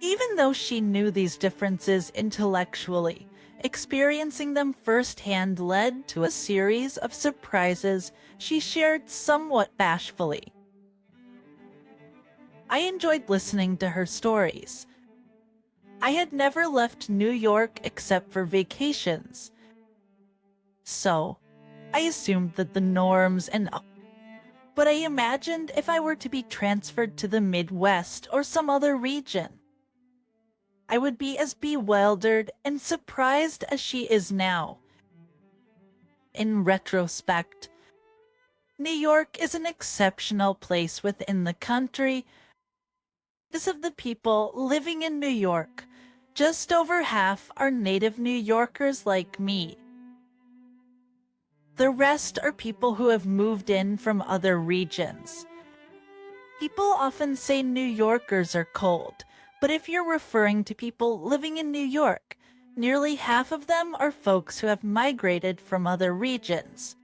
Even though she knew these differences intellectually, experiencing them firsthand led to a series of surprises she shared somewhat bashfully. I enjoyed listening to her stories. I had never left New York except for vacations, so I assumed that the norms but I imagined if I were to be transferred to the Midwest or some other region, I would be as bewildered and surprised as she is now. In retrospect, New York is an exceptional place within the country. Because of the people living in New York, just over half are native New Yorkers like me. The rest are people who have moved in from other regions. People often say New Yorkers are cold, but if you're referring to people living in New York, nearly half of them are folks who have migrated from other regions.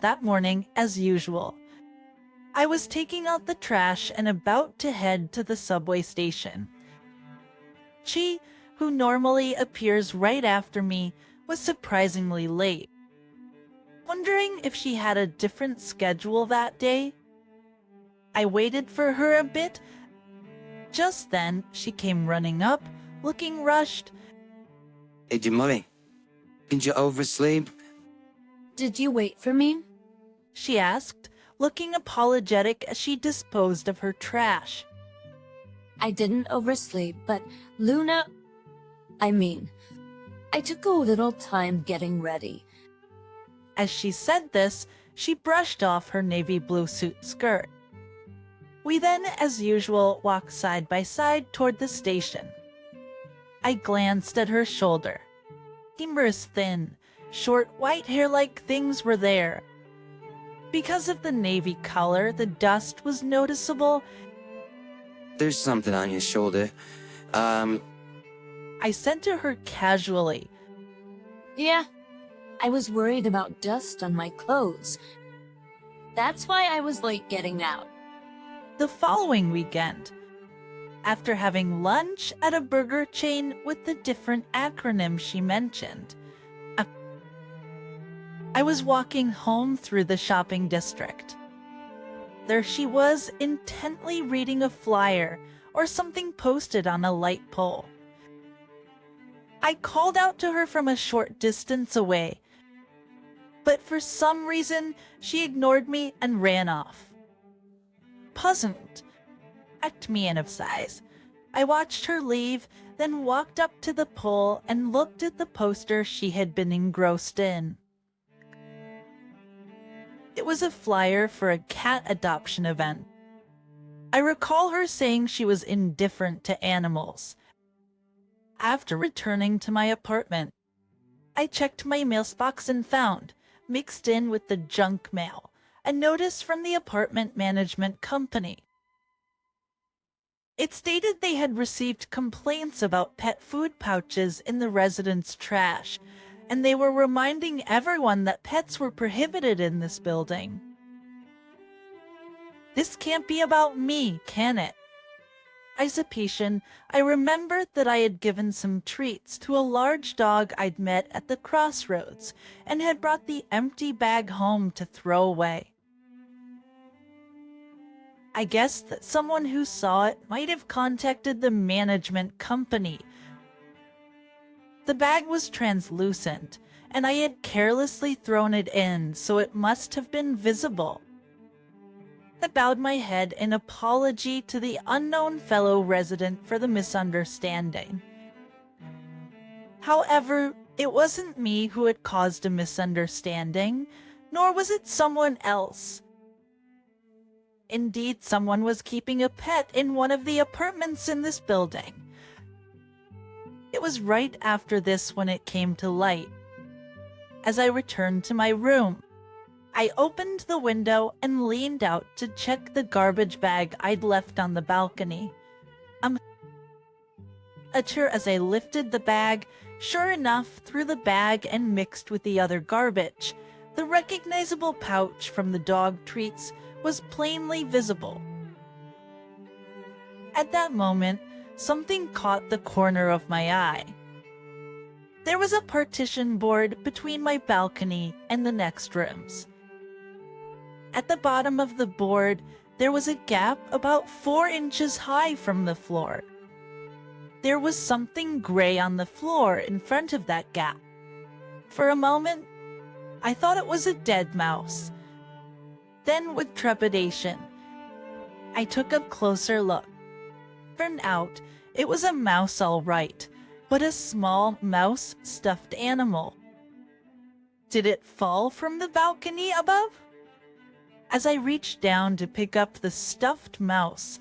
That morning, as usual, I was taking out the trash and about to head to the subway station. She, who normally appears right after me, was surprisingly late. Wondering if she had a different schedule that day, I waited for her a bit. Just then, she came running up, looking rushed. Hey, Jamali, did you oversleep? Did you wait for me? She asked, looking apologetic as she disposed of her trash. I didn't oversleep, but Luna... I took a little time getting ready. As she said this, she brushed off her navy blue suit skirt. We then, as usual, walked side by side toward the station. I glanced at her shoulder. Humorous thin, short white hair-like things were there. Because of the navy color, the dust was noticeable. There's something on your shoulder. I said to her casually. Yeah, I was worried about dust on my clothes. That's why I was late getting out. The following weekend, after having lunch at a burger chain with the different acronyms she mentioned, I was walking home through the shopping district. There she was, intently reading a flyer or something posted on a light pole. I called out to her from a short distance away, but for some reason she ignored me and ran off. Puzzled, at me and of size, I watched her leave, then walked up to the pole and looked at the poster she had been engrossed in. It was a flyer for a cat adoption event. I recall her saying she was indifferent to animals. After returning to my apartment, I checked my mailbox and found, mixed in with the junk mail, a notice from the apartment management company. It stated they had received complaints about pet food pouches in the residents' trash, and they were reminding everyone that pets were prohibited in this building. This can't be about me, can it? As a patient, I remembered that I had given some treats to a large dog I'd met at the crossroads and had brought the empty bag home to throw away. I guessed that someone who saw it might have contacted the management company. The bag was translucent, and I had carelessly thrown it in, so it must have been visible. I bowed my head in apology to the unknown fellow resident for the misunderstanding. However, it wasn't me who had caused a misunderstanding, nor was it someone else. Indeed, someone was keeping a pet in one of the apartments in this building. It was right after this when it came to light. As I returned to my room, I opened the window and leaned out to check the garbage bag I'd left on the balcony. As I lifted the bag, sure enough, through the bag and mixed with the other garbage, the recognizable pouch from the dog treats was plainly visible. At that moment, something caught the corner of my eye. There was a partition board between my balcony and the next rooms. At the bottom of the board, there was a gap about 4 inches high from the floor. There was something gray on the floor in front of that gap. For a moment, I thought it was a dead mouse. Then, with trepidation, I took a closer look. Turned out, it was a mouse all right, but a small mouse stuffed animal. Did it fall from the balcony above? As I reached down to pick up the stuffed mouse,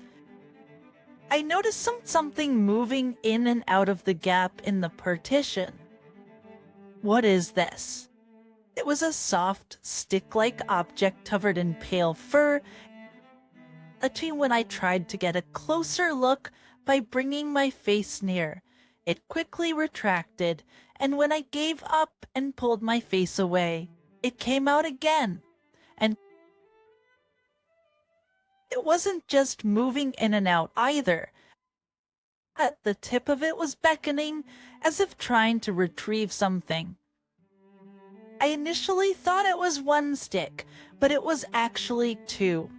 I noticed something moving in and out of the gap in the partition. What is this? It was a soft, stick-like object covered in pale fur. When I tried to get a closer look by bringing my face near, it quickly retracted, and when I gave up and pulled my face away, it came out again. And it wasn't just moving in and out either. At the tip of it was beckoning, as if trying to retrieve something. I initially thought it was 1 stick, but it was actually 2.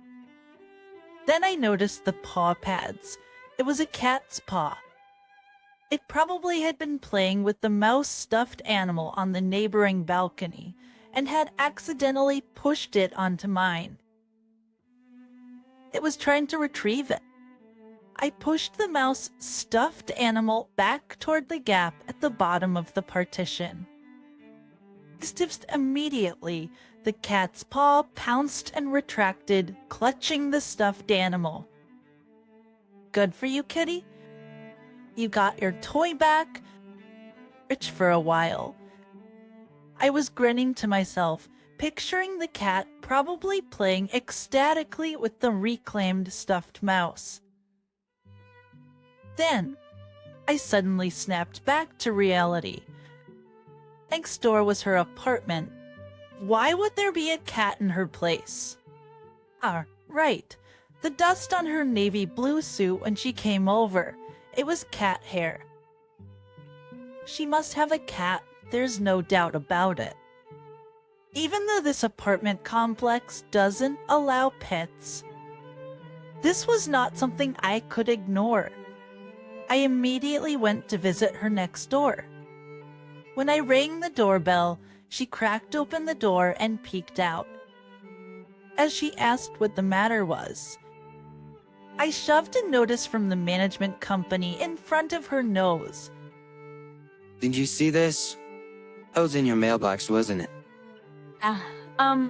Then I noticed the paw pads. It was a cat's paw. It probably had been playing with the mouse stuffed animal on the neighboring balcony and had accidentally pushed it onto mine. It was trying to retrieve it. I pushed the mouse stuffed animal back toward the gap at the bottom of the partition. Just immediately, the cat's paw pounced and retracted, clutching the stuffed animal. Good for you, kitty. You got your toy back. Rich for a while. I was grinning to myself, picturing the cat probably playing ecstatically with the reclaimed stuffed mouse. Then, I suddenly snapped back to reality. Next door was her apartment. Why would there be a cat in her place? Ah, right. The dust on her navy blue suit when she came over. It was cat hair. She must have a cat, there's no doubt about it. Even though this apartment complex doesn't allow pets, this was not something I could ignore. I immediately went to visit her next door. When I rang the doorbell, she cracked open the door and peeked out. As she asked what the matter was, I shoved a notice from the management company in front of her nose. Did you see this? That was in your mailbox, wasn't it?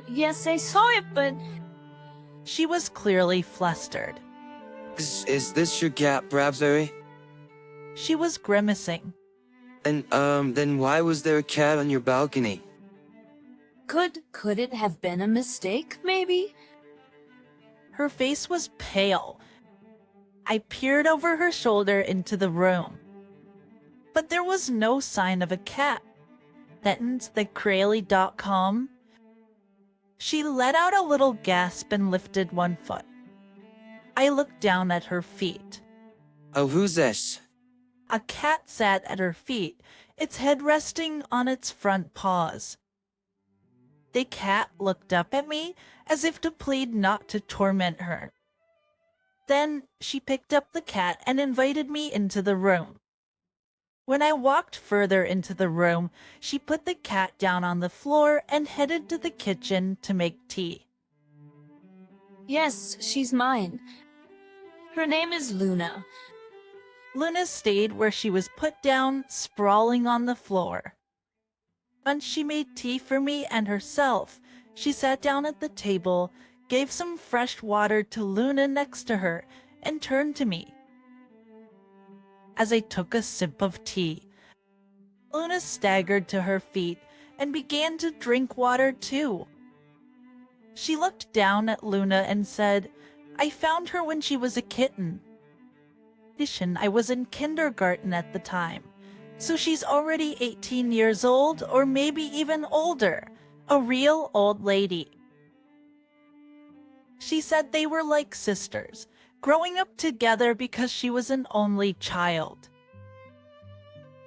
Yes, I saw it, but She was clearly flustered. Is this your cat, Brabsbury? She was grimacing. And, then why was there a cat on your balcony? could it have been a mistake, maybe? Her face was pale. I peered over her shoulder into the room. But there was no sign of a cat. Threatened the Crayley.com. She let out a little gasp and lifted one foot. I looked down at her feet. Oh, who's this? A cat sat at her feet, its head resting on its front paws. The cat looked up at me as if to plead not to torment her. Then she picked up the cat and invited me into the room. When I walked further into the room, she put the cat down on the floor and headed to the kitchen to make tea. Yes, she's mine. Her name is Luna. Luna stayed where she was put down, sprawling on the floor. Once she made tea for me and herself, she sat down at the table, gave some fresh water to Luna next to her, and turned to me. As I took a sip of tea, Luna staggered to her feet and began to drink water too. She looked down at Luna and said, "I found her when she was a kitten." I was in kindergarten at the time, so she's already 18 years old or maybe even older, a real old lady. She said they were like sisters, growing up together because she was an only child.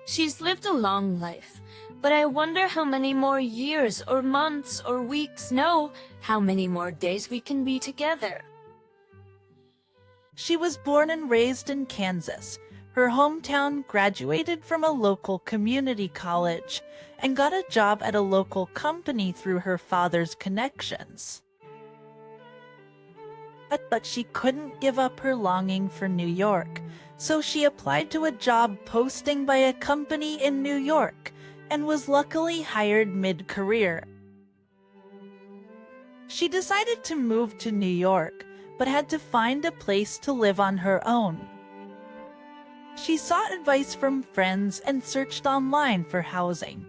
She's lived a long life, but I wonder how many more years or months or weeks, no, how many more days we can be together. She was born and raised in Kansas. Her hometown, graduated from a local community college, and got a job at a local company through her father's connections. But she couldn't give up her longing for New York, so she applied to a job posting by a company in New York and was luckily hired mid-career. She decided to move to New York, but had to find a place to live on her own. She sought advice from friends and searched online for housing.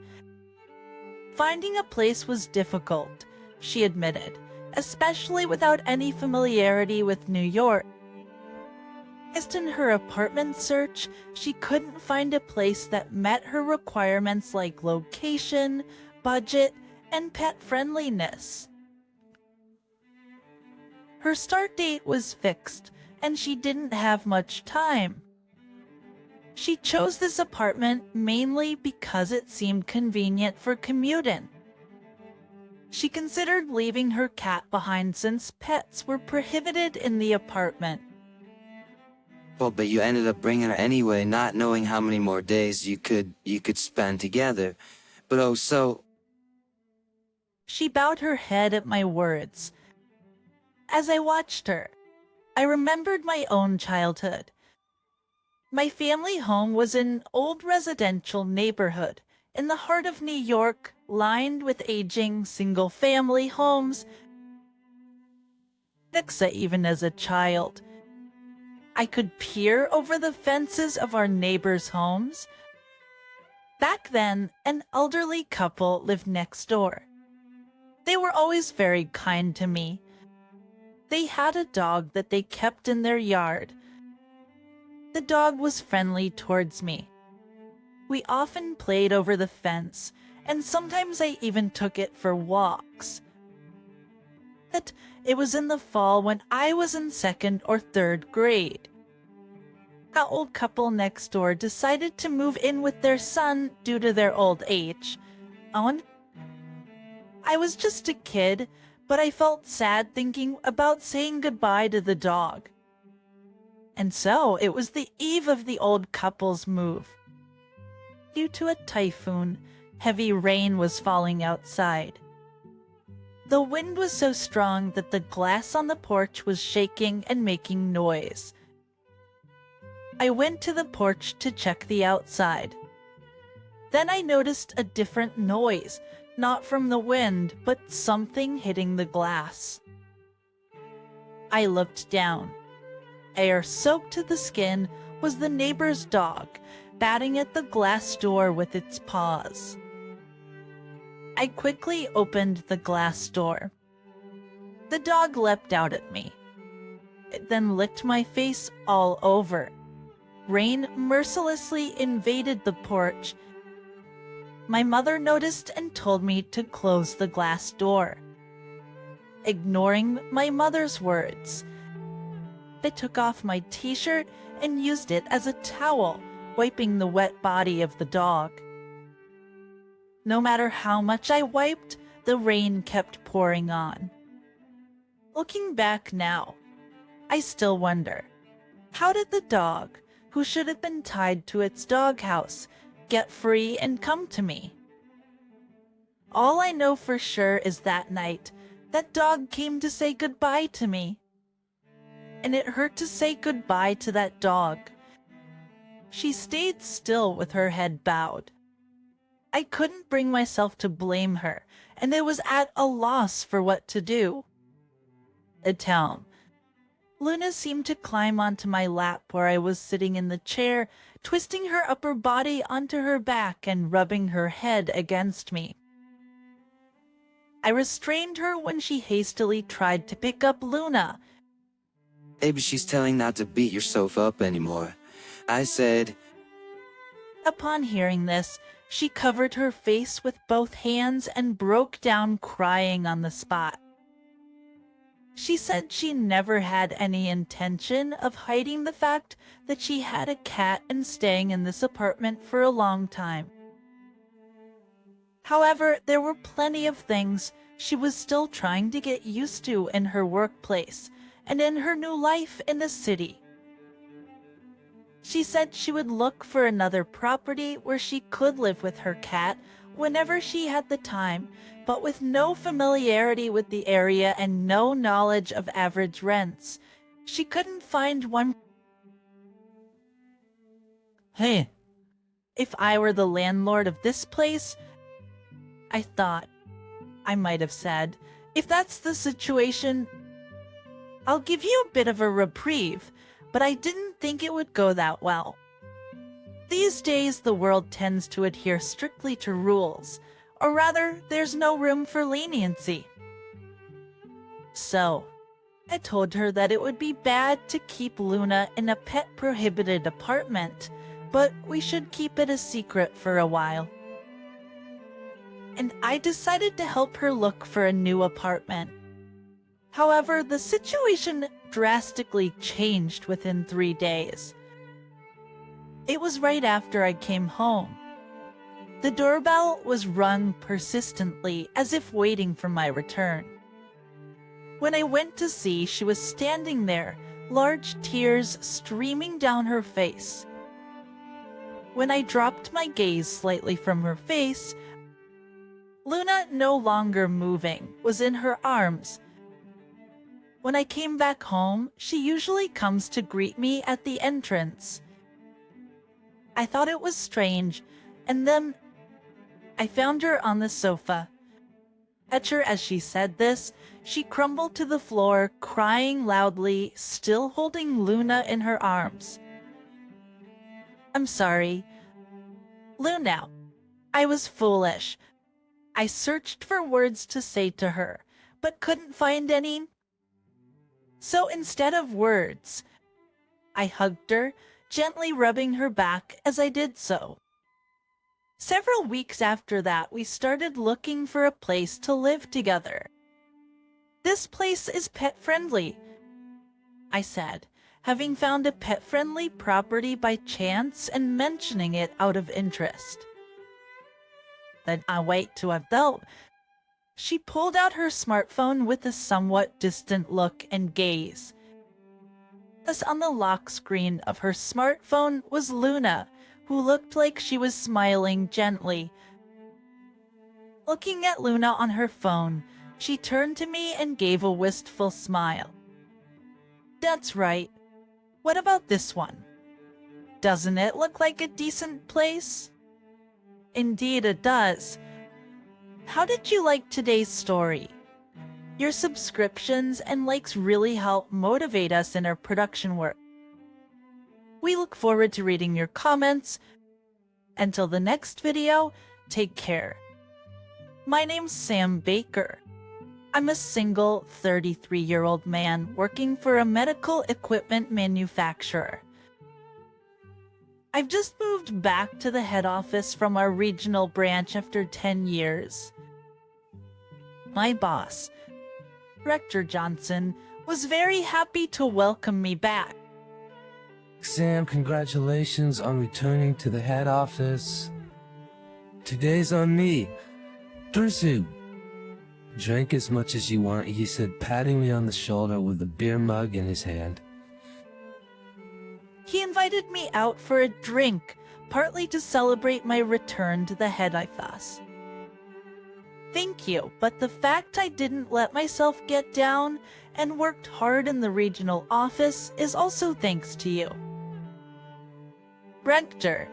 Finding a place was difficult, she admitted, especially without any familiarity with New York. As in her apartment search, she couldn't find a place that met her requirements like location, budget, and pet friendliness. Her start date was fixed, and she didn't have much time. She chose this apartment mainly because it seemed convenient for commuting. She considered leaving her cat behind since pets were prohibited in the apartment. Well, but you ended up bringing her anyway, not knowing how many more days you could spend together. But oh, so... She bowed her head at my words. As I watched her, I remembered my own childhood. My family home was an old residential neighborhood in the heart of New York, lined with aging single-family homes. Even as a child, I could peer over the fences of our neighbors' homes. Back then, an elderly couple lived next door. They were always very kind to me. They had a dog that they kept in their yard. The dog was friendly towards me. We often played over the fence, and sometimes I even took it for walks. But it was in the fall when I was in 2nd or 3rd grade. An old couple next door decided to move in with their son due to their old age. And I was just a kid, but I felt sad thinking about saying goodbye to the dog. And so it was the eve of the old couple's move. Due to a typhoon, heavy rain was falling outside. The wind was so strong that the glass on the porch was shaking and making noise. I went to the porch to check the outside. Then I noticed a different noise, not from the wind, but something hitting the glass. I looked down. Hair soaked to the skin was the neighbor's dog, batting at the glass door with its paws. I quickly opened the glass door. The dog leapt out at me. It then licked my face all over. Rain mercilessly invaded the porch. My mother noticed and told me to close the glass door. Ignoring my mother's words, I took off my t-shirt and used it as a towel, wiping the wet body of the dog. No matter how much I wiped, the rain kept pouring on. Looking back now, I still wonder, how did the dog, who should have been tied to its doghouse, get free and come to me? All I know for sure is that night, that dog came to say goodbye to me. And it hurt to say goodbye to that dog. She stayed still with her head bowed. I couldn't bring myself to blame her, and I was at a loss for what to do. Luna seemed to climb onto my lap where I was sitting in the chair, twisting her upper body onto her back and rubbing her head against me. I restrained her when she hastily tried to pick up Luna. Maybe she's telling not to beat yourself up anymore. I said, Upon hearing this, she covered her face with both hands and broke down crying on the spot. She said she never had any intention of hiding the fact that she had a cat and staying in this apartment for a long time. However, there were plenty of things she was still trying to get used to in her workplace and in her new life in the city. She said she would look for another property where she could live with her cat whenever she had the time, but with no familiarity with the area and no knowledge of average rents. She couldn't find one. Hey, if I were the landlord of this place, I thought, I might have said, if that's the situation, I'll give you a bit of a reprieve, but I didn't think it would go that well. These days, the world tends to adhere strictly to rules, or rather, there's no room for leniency. So, I told her that it would be bad to keep Luna in a pet-prohibited apartment, but we should keep it a secret for a while. And I decided to help her look for a new apartment. However, the situation drastically changed within 3 days. It was right after I came home. The doorbell was rung persistently, as if waiting for my return. When I went to see, she was standing there, large tears streaming down her face. When I dropped my gaze slightly from her face, Luna, no longer moving, was in her arms. When I came back home, she usually comes to greet me at the entrance. I thought it was strange, and then I found her on the sofa. Catch her as she said this, she crumbled to the floor, crying loudly, still holding Luna in her arms. I'm sorry. Luna, I was foolish. I searched for words to say to her, but couldn't find any. So instead of words, I hugged her, gently rubbing her back as I did so. Several weeks after that, we started looking for a place to live together. This place is pet-friendly, I said, having found a pet-friendly property by chance and mentioning it out of interest. Then I wait to have though. She pulled out her smartphone with a somewhat distant look and gaze. Thus on the lock screen of her smartphone was Luna, who looked like she was smiling gently. Looking at Luna on her phone, she turned to me and gave a wistful smile. That's right. What about this one? Doesn't it look like a decent place? Indeed it does. How did you like today's story? Your subscriptions and likes really help motivate us in our production work. We look forward to reading your comments. Until the next video, take care. My name's Sam Baker. I'm a single 33-year-old man working for a medical equipment manufacturer. I've just moved back to the head office from our regional branch after 10 years. My boss, Rector Johnson, was very happy to welcome me back. Sam, congratulations on returning to the head office. Today's on me. Pursue. Drink as much as you want, he said, patting me on the shoulder with a beer mug in his hand. He invited me out for a drink, partly to celebrate my return to the head office. Thank you, but the fact I didn't let myself get down and worked hard in the regional office is also thanks to you. Rector,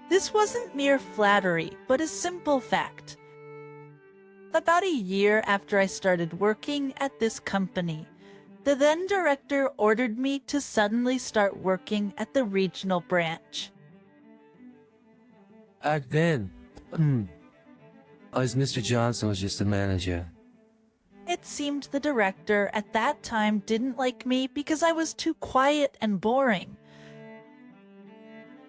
this wasn't mere flattery, but a simple fact. About a year after I started working at this company, the then director ordered me to suddenly start working at the regional branch. Back then, as Mr. Johnson was just a manager. It seemed the director at that time didn't like me because I was too quiet and boring.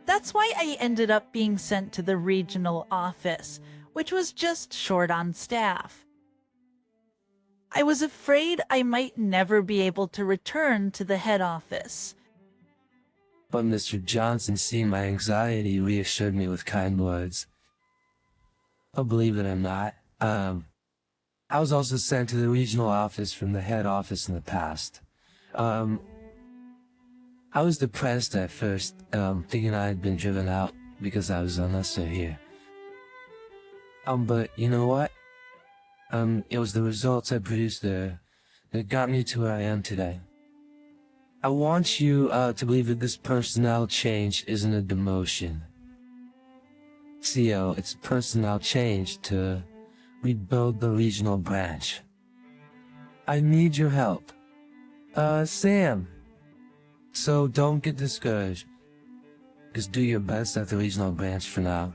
That's why I ended up being sent to the regional office, which was just short on staff. I was afraid I might never be able to return to the head office. But Mr. Johnson, seeing my anxiety, reassured me with kind words. Oh, believe it or not, I was also sent to the regional office from the head office in the past. I was depressed at first, thinking I had been driven out because I was unnecessary here. But you know what? It was the results I produced there that got me to where I am today. I want you to believe that this personnel change isn't a demotion. CO, it's personnel change to rebuild the regional branch. I need your help. Sam. So don't get discouraged. Just do your best at the regional branch for now.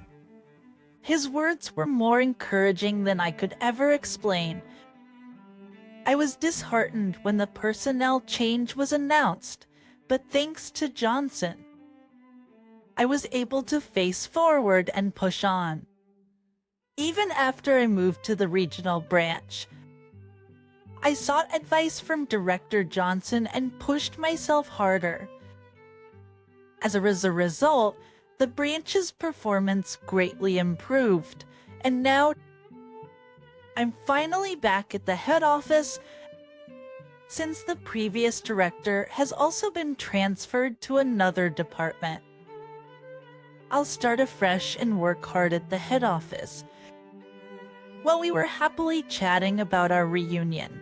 His words were more encouraging than I could ever explain. I was disheartened when the personnel change was announced, but thanks to Johnson, I was able to face forward and push on. Even after I moved to the regional branch, I sought advice from Director Johnson and pushed myself harder. As a result, the branch's performance greatly improved, and now I'm finally back at the head office since the previous director has also been transferred to another department. I'll start afresh and work hard at the head office. While we were happily chatting about our reunion,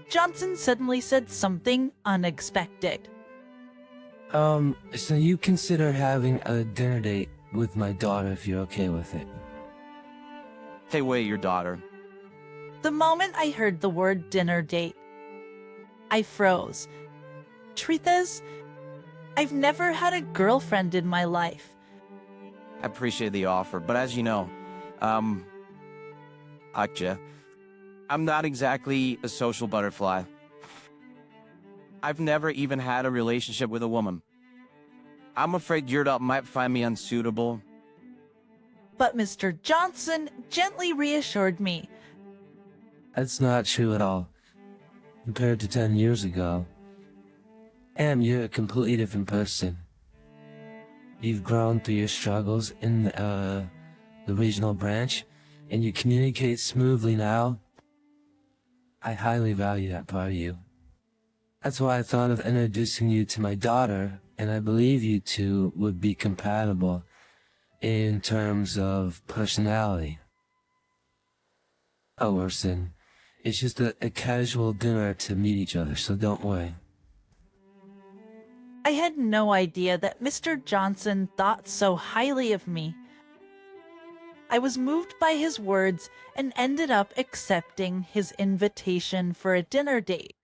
Johnson suddenly said something unexpected. So you consider having a dinner date with my daughter if you're okay with it? Hey, wait, your daughter. The moment I heard the word dinner date, I froze. Truth is, I've never had a girlfriend in my life. I appreciate the offer, but as you know, Akja, I'm not exactly a social butterfly. I've never even had a relationship with a woman. I'm afraid Yurdop might find me unsuitable. But Mr. Johnson gently reassured me. That's not true at all. Compared to 10 years ago, you're a completely different person. You've grown through your struggles in the regional branch, and you communicate smoothly now. I highly value that part of you. That's why I thought of introducing you to my daughter, and I believe you two would be compatible in terms of personality. Oh, Orson, it's just a casual dinner to meet each other, so don't worry. I had no idea that Mr. Johnson thought so highly of me. I was moved by his words and ended up accepting his invitation for a dinner date.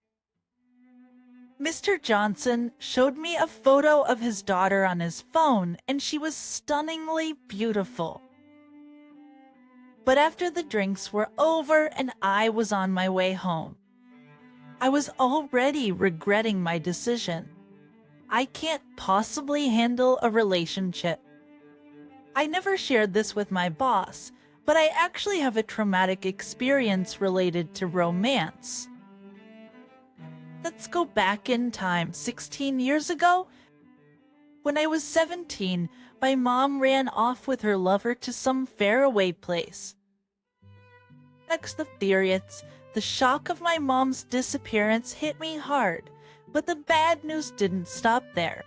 Mr. Johnson showed me a photo of his daughter on his phone, and she was stunningly beautiful. But after the drinks were over and I was on my way home, I was already regretting my decision. I can't possibly handle a relationship. I never shared this with my boss, but I actually have a traumatic experience related to romance. Let's go back in time 16 years ago. When I was 17, my mom ran off with her lover to some faraway place. Next the periods, the shock of my mom's disappearance hit me hard, but the bad news didn't stop there.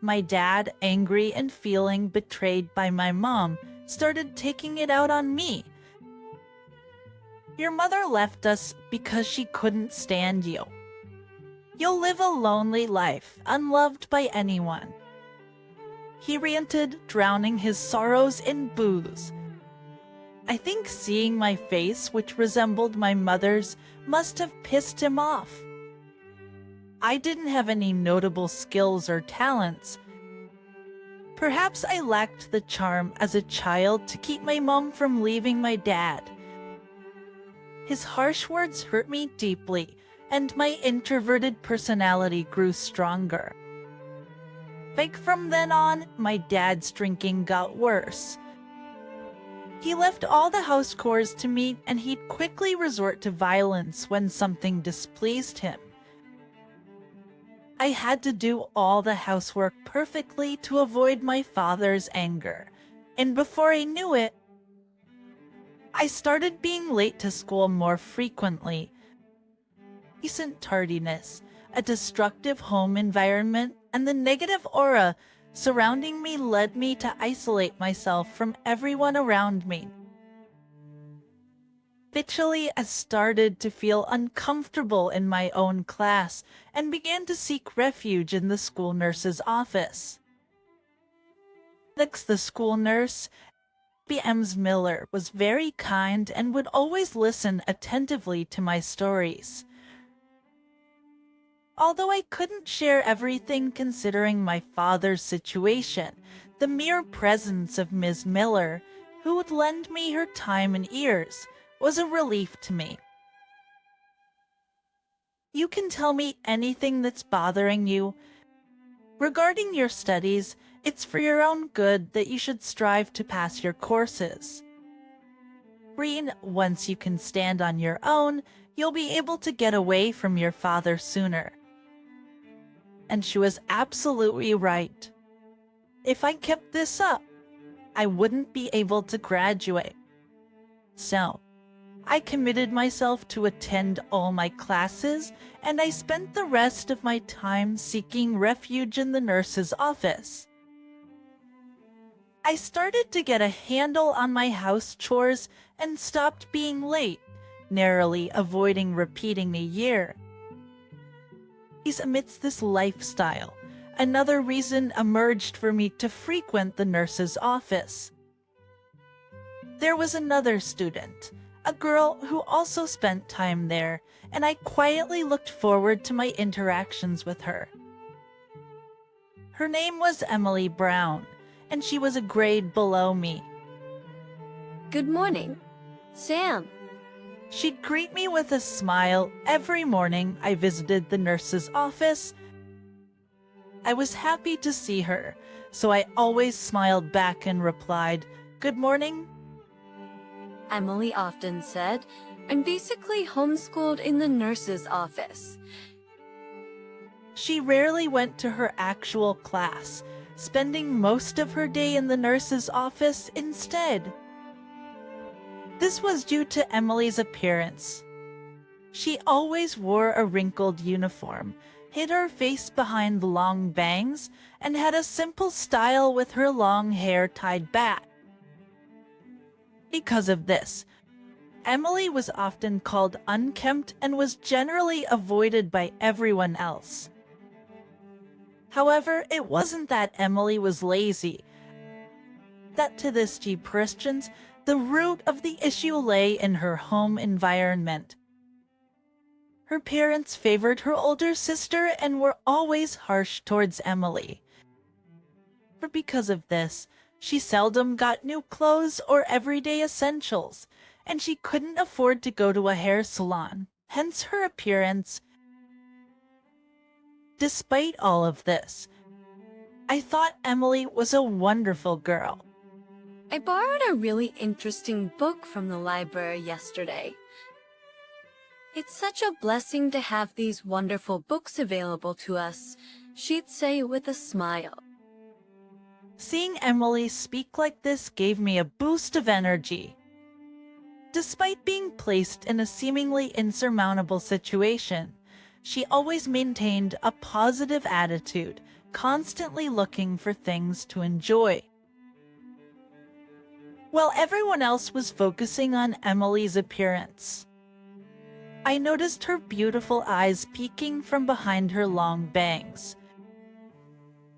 My dad, angry and feeling betrayed by my mom, started taking it out on me. Your mother left us because she couldn't stand you. You'll live a lonely life, unloved by anyone. He ranted, drowning his sorrows in booze. I think seeing my face, which resembled my mother's, must have pissed him off. I didn't have any notable skills or talents. Perhaps I lacked the charm as a child to keep my mom from leaving my dad. His harsh words hurt me deeply, and my introverted personality grew stronger. Like from then on, my dad's drinking got worse. He left all the house chores to me, and he'd quickly resort to violence when something displeased him. I had to do all the housework perfectly to avoid my father's anger, and before I knew it, I started being late to school more frequently. Recent tardiness, a destructive home environment, and the negative aura surrounding me led me to isolate myself from everyone around me. Eventually, I started to feel uncomfortable in my own class and began to seek refuge in the school nurse's office. Next, the school nurse, B.M.'s Miller, was very kind and would always listen attentively to my stories. Although I couldn't share everything considering my father's situation, the mere presence of Ms. Miller, who would lend me her time and ears, was a relief to me. You can tell me anything that's bothering you. Regarding your studies, it's for your own good that you should strive to pass your courses. Reen, once you can stand on your own, you'll be able to get away from your father sooner. And she was absolutely right. If I kept this up, I wouldn't be able to graduate. So, I committed myself to attend all my classes, and I spent the rest of my time seeking refuge in the nurse's office. I started to get a handle on my house chores and stopped being late, narrowly avoiding repeating a year. Amidst this lifestyle, another reason emerged for me to frequent the nurse's office. There was another student, a girl who also spent time there, and I quietly looked forward to my interactions with her. Her name was Emily Brown, and she was a grade below me. Good morning, Sam. She'd greet me with a smile every morning I visited the nurse's office. I was happy to see her, so I always smiled back and replied, "Good morning." Emily often said, "I'm basically homeschooled in the nurse's office." She rarely went to her actual class, spending most of her day in the nurse's office instead. This was due to Emily's appearance. She always wore a wrinkled uniform, hid her face behind long bangs, and had a simple style with her long hair tied back. Because of this, Emily was often called unkempt and was generally avoided by everyone else. However, it wasn't that Emily was lazy. That to this Christians, the root of the issue lay in her home environment. Her parents favored her older sister and were always harsh towards Emily. For because of this, she seldom got new clothes or everyday essentials, and she couldn't afford to go to a hair salon, hence her appearance. Despite all of this, I thought Emily was a wonderful girl. I borrowed a really interesting book from the library yesterday. It's such a blessing to have these wonderful books available to us, she'd say with a smile. Seeing Emily speak like this gave me a boost of energy. Despite being placed in a seemingly insurmountable situation, she always maintained a positive attitude, constantly looking for things to enjoy. While everyone else was focusing on Emily's appearance, I noticed her beautiful eyes peeking from behind her long bangs.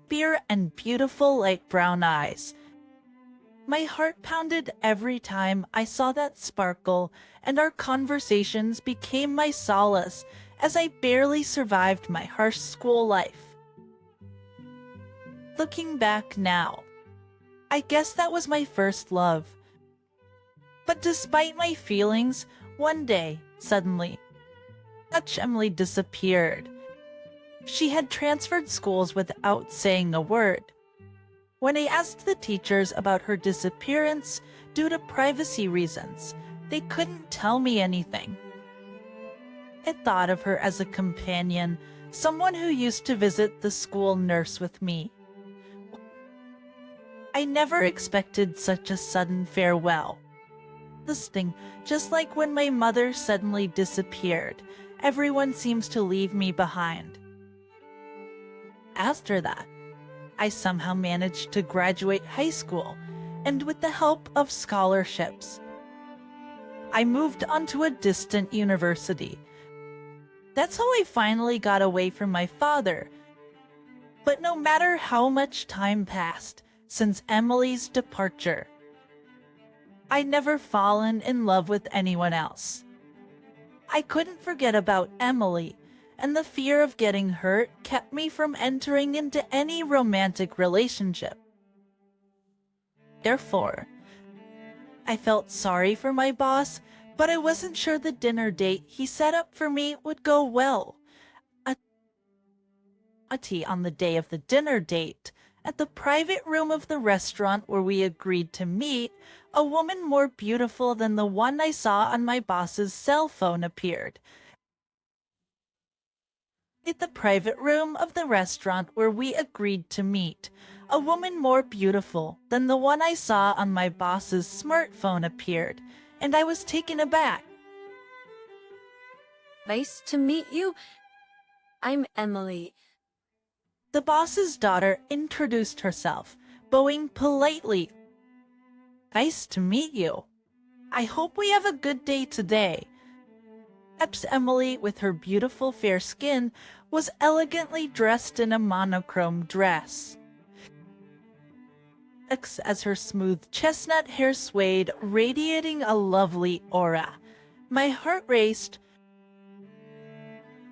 Pure and beautiful light brown eyes. My heart pounded every time I saw that sparkle, and our conversations became my solace as I barely survived my harsh school life. Looking back now, I guess that was my first love. But despite my feelings, one day, suddenly, Emily disappeared. She had transferred schools without saying a word. When I asked the teachers about her disappearance due to privacy reasons, they couldn't tell me anything. I thought of her as a companion, someone who used to visit the school nurse with me. I never expected such a sudden farewell. This thing, just like when my mother suddenly disappeared, everyone seems to leave me behind. After that, I somehow managed to graduate high school, and with the help of scholarships, I moved on to a distant university. That's how I finally got away from my father. But no matter how much time passed since Emily's departure, I'd never fallen in love with anyone else. I couldn't forget about Emily, and the fear of getting hurt kept me from entering into any romantic relationship. Therefore, I felt sorry for my boss, but I wasn't sure the dinner date he set up for me would go well. A tea on the day of the dinner date, at the private room of the restaurant where we agreed to meet, a woman more beautiful than the one I saw on my boss's cell phone appeared. At the private room of the restaurant where we agreed to meet, a woman more beautiful than the one I saw on my boss's smartphone appeared, and I was taken aback. Nice to meet you. I'm Emily. The boss's daughter introduced herself, bowing politely. Nice to meet you. I hope we have a good day today. Emily, with her beautiful fair skin, was elegantly dressed in a monochrome dress. As her smooth chestnut hair swayed, radiating a lovely aura. My heart raced.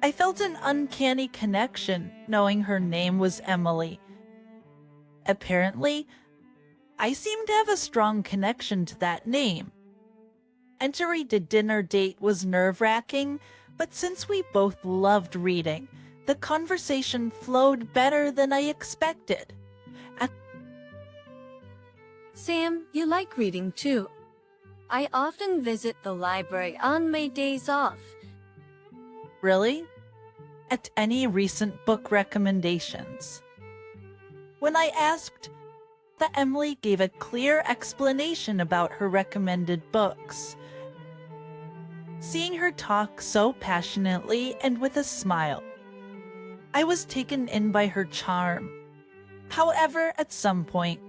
I felt an uncanny connection, knowing her name was Emily. Apparently, I seemed to have a strong connection to that name. Entering the dinner date was nerve-wracking, but since we both loved reading, The conversation flowed better than I expected. Sam, you like reading too. I often visit the library on my days off. Really? At any recent book recommendations? When I asked, that Emily gave a clear explanation about her recommended books. Seeing her talk so passionately and with a smile, I was taken in by her charm. However, at some point,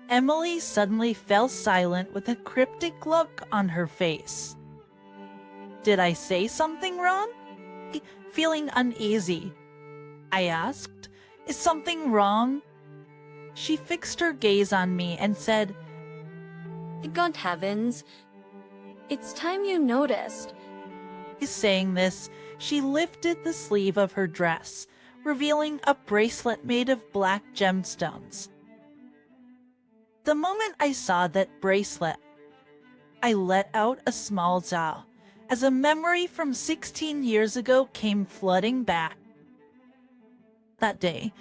Emily suddenly fell silent with a cryptic look on her face. Did I say something wrong? Feeling uneasy, I asked, "Is something wrong?" She fixed her gaze on me and said, "God heavens, it's time you noticed." Saying this, she lifted the sleeve of her dress, revealing a bracelet made of black gemstones. The moment I saw that bracelet, I let out a small sob as a memory from 16 years ago came flooding back. That day,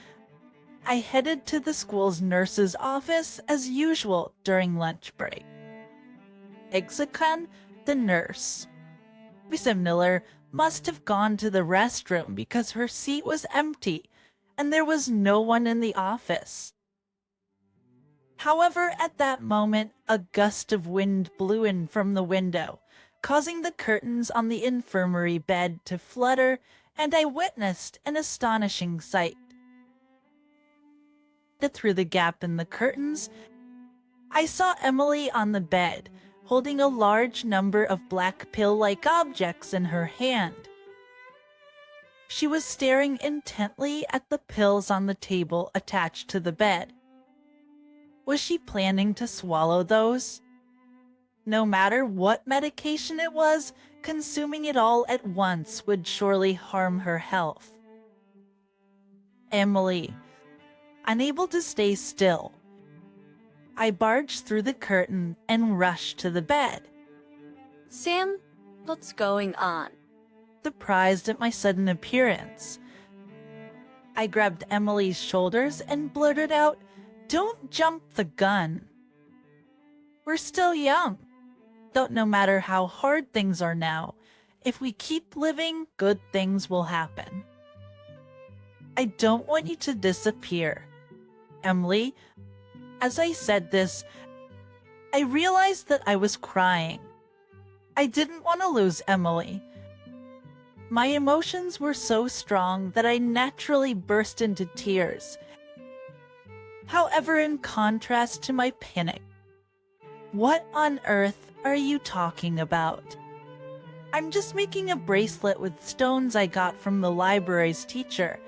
I headed to the school's nurse's office as usual during lunch break. Exakan, the nurse, Miss Miller, must have gone to the restroom because her seat was empty and there was no one in the office. However, at that moment, a gust of wind blew in from the window, causing the curtains on the infirmary bed to flutter, and I witnessed an astonishing sight. Through the gap in the curtains, I saw Emily on the bed, holding a large number of black pill-like objects in her hand. She was staring intently at the pills on the table attached to the bed. Was she planning to swallow those? No matter what medication it was, consuming it all at once would surely harm her health. Emily, unable to stay still, I barged through the curtain and rushed to the bed. Sam, what's going on? Surprised at my sudden appearance, I grabbed Emily's shoulders and blurted out, "Don't jump the gun. We're still young. No matter how hard things are now, if we keep living, good things will happen. I don't want you to disappear. Emily." As I said this, I realized that I was crying. I didn't want to lose Emily. My emotions were so strong that I naturally burst into tears. However, in contrast to my panic, what on earth are you talking about? I'm just making a bracelet with stones I got from the library's teacher.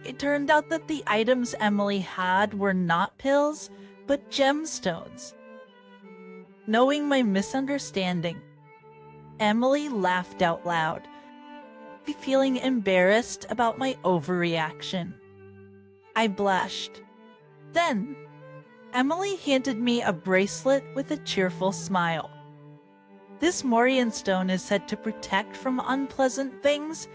It turned out that the items Emily had were not pills, but gemstones. Knowing my misunderstanding, Emily laughed out loud, feeling embarrassed about my overreaction. I blushed. Then, Emily handed me a bracelet with a cheerful smile. "This Morian stone is said to protect from unpleasant things.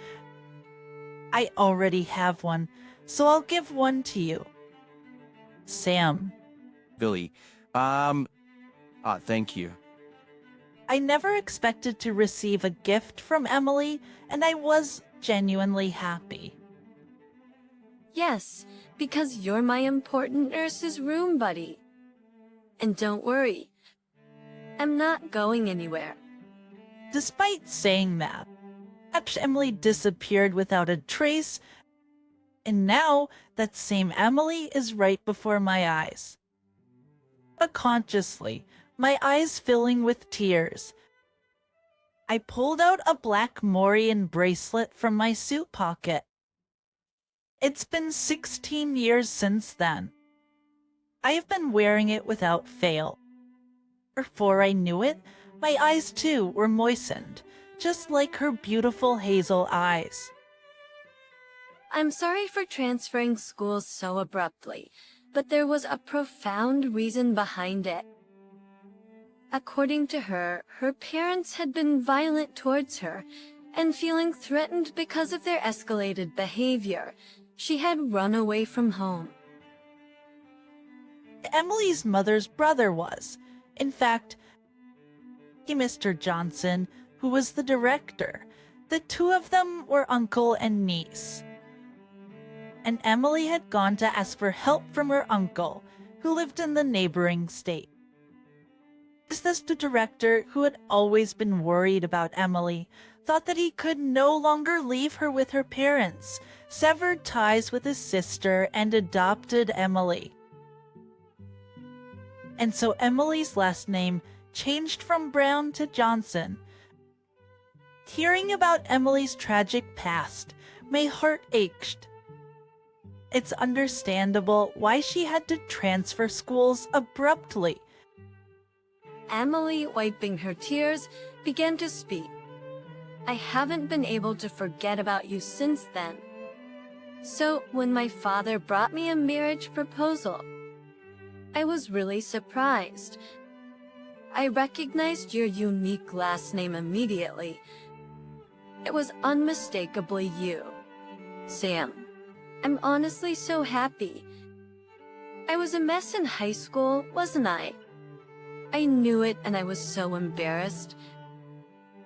I already have one, so I'll give one to you. Sam." Billy, thank you. I never expected to receive a gift from Emily, and I was genuinely happy. Yes, because you're my important nurse's room buddy. And don't worry, I'm not going anywhere. Despite saying that, Emily disappeared without a trace, and now that same Emily is right before my eyes. Unconsciously, my eyes filling with tears, I pulled out a black Morian bracelet from my suit pocket. It's been 16 years since then. I have been wearing it without fail. Before I knew it, my eyes too were moistened, just like her beautiful hazel eyes. I'm sorry for transferring schools so abruptly, but there was a profound reason behind it. According to her, her parents had been violent towards her, and feeling threatened because of their escalated behavior, she had run away from home. Emily's mother's brother was, in fact, Mr. Johnson, who was the director. The two of them were uncle and niece. And Emily had gone to ask for help from her uncle, who lived in the neighboring state. This the director, who had always been worried about Emily, thought that he could no longer leave her with her parents, severed ties with his sister, and adopted Emily. And so Emily's last name changed from Brown to Johnson. Hearing about Emily's tragic past, my heart ached. It's understandable why she had to transfer schools abruptly. Emily, wiping her tears, began to speak. I haven't been able to forget about you since then. So, when my father brought me a marriage proposal, I was really surprised. I recognized your unique last name immediately. It was unmistakably you, Sam. I'm honestly so happy. I was a mess in high school, wasn't I? I knew it and I was so embarrassed.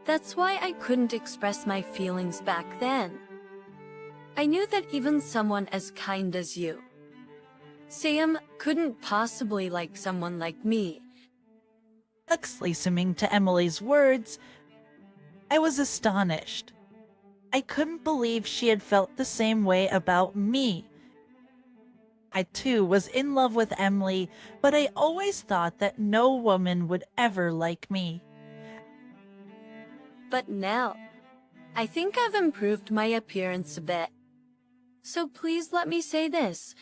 That's why I couldn't express my feelings back then. I knew that even someone as kind as you, Sam, couldn't possibly like someone like me. Listening to Emily's words, I was astonished. I couldn't believe she had felt the same way about me. I too was in love with Emily, but I always thought that no woman would ever like me. But now, I think I've improved my appearance a bit. So please let me say this.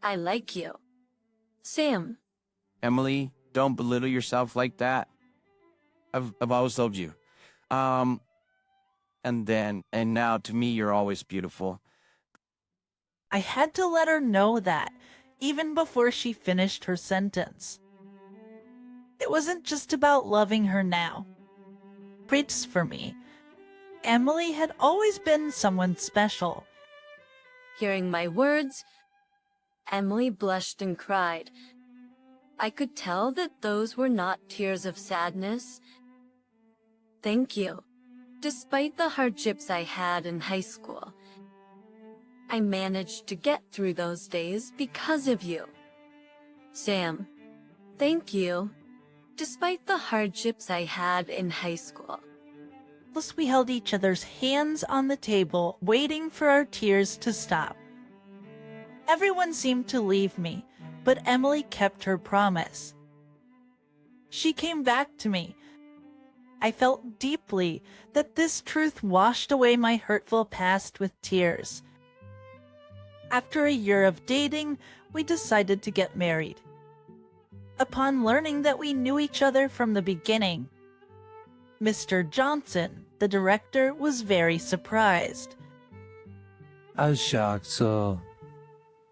I like you. Sam. Emily, don't belittle yourself like that. I've always loved you. And now to me, you're always beautiful. I had to let her know that, even before she finished her sentence. It wasn't just about loving her now. It's for me. Emily had always been someone special. Hearing my words, Emily blushed and cried. I could tell that those were not tears of sadness. Thank you. Despite the hardships I had in high school, I managed to get through those days because of you. Sam, thank you. Despite the hardships I had in high school. Plus, we held each other's hands on the table, waiting for our tears to stop. Everyone seemed to leave me, but Emily kept her promise. She came back to me. I felt deeply that this truth washed away my hurtful past with tears. After a year of dating, we decided to get married. Upon learning that we knew each other from the beginning, Mr. Johnson, the director, was very surprised. I was shocked, so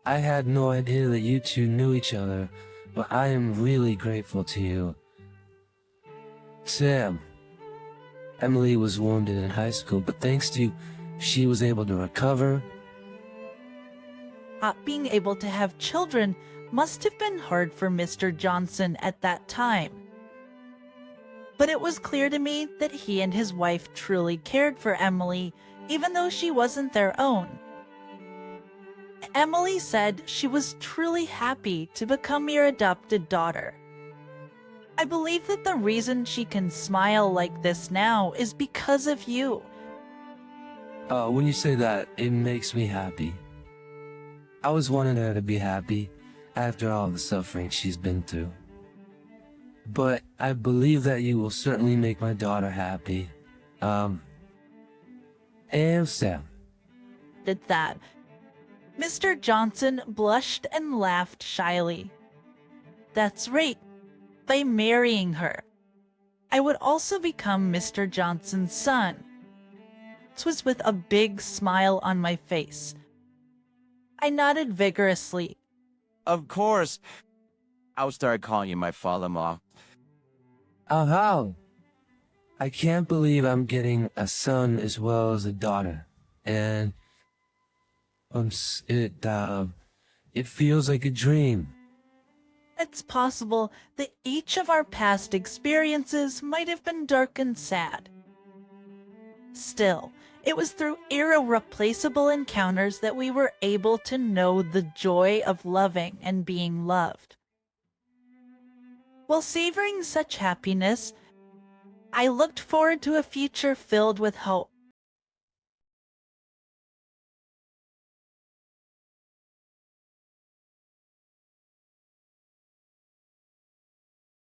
I had no idea that you two knew each other, but I am really grateful to you. Sam, Emily was wounded in high school, but thanks to you, she was able to recover. Not being able to have children must have been hard for Mr. Johnson at that time. But it was clear to me that he and his wife truly cared for Emily, even though she wasn't their own. Emily said she was truly happy to become your adopted daughter. I believe that the reason she can smile like this now is because of you. When you say that, it makes me happy. I was wanting her to be happy after all the suffering she's been through. But I believe that you will certainly make my daughter happy. And Sam. Did that. Mr. Johnson blushed and laughed shyly. That's right. By marrying her, I would also become Mr. Johnson's son. This was with a big smile on my face. I nodded vigorously. Of course. I'll start calling you my father-in-law. Oh, how? I can't believe I'm getting a son as well as a daughter. And it feels like a dream. It's possible that each of our past experiences might have been dark and sad. Still, it was through irreplaceable encounters that we were able to know the joy of loving and being loved. While savoring such happiness, I looked forward to a future filled with hope.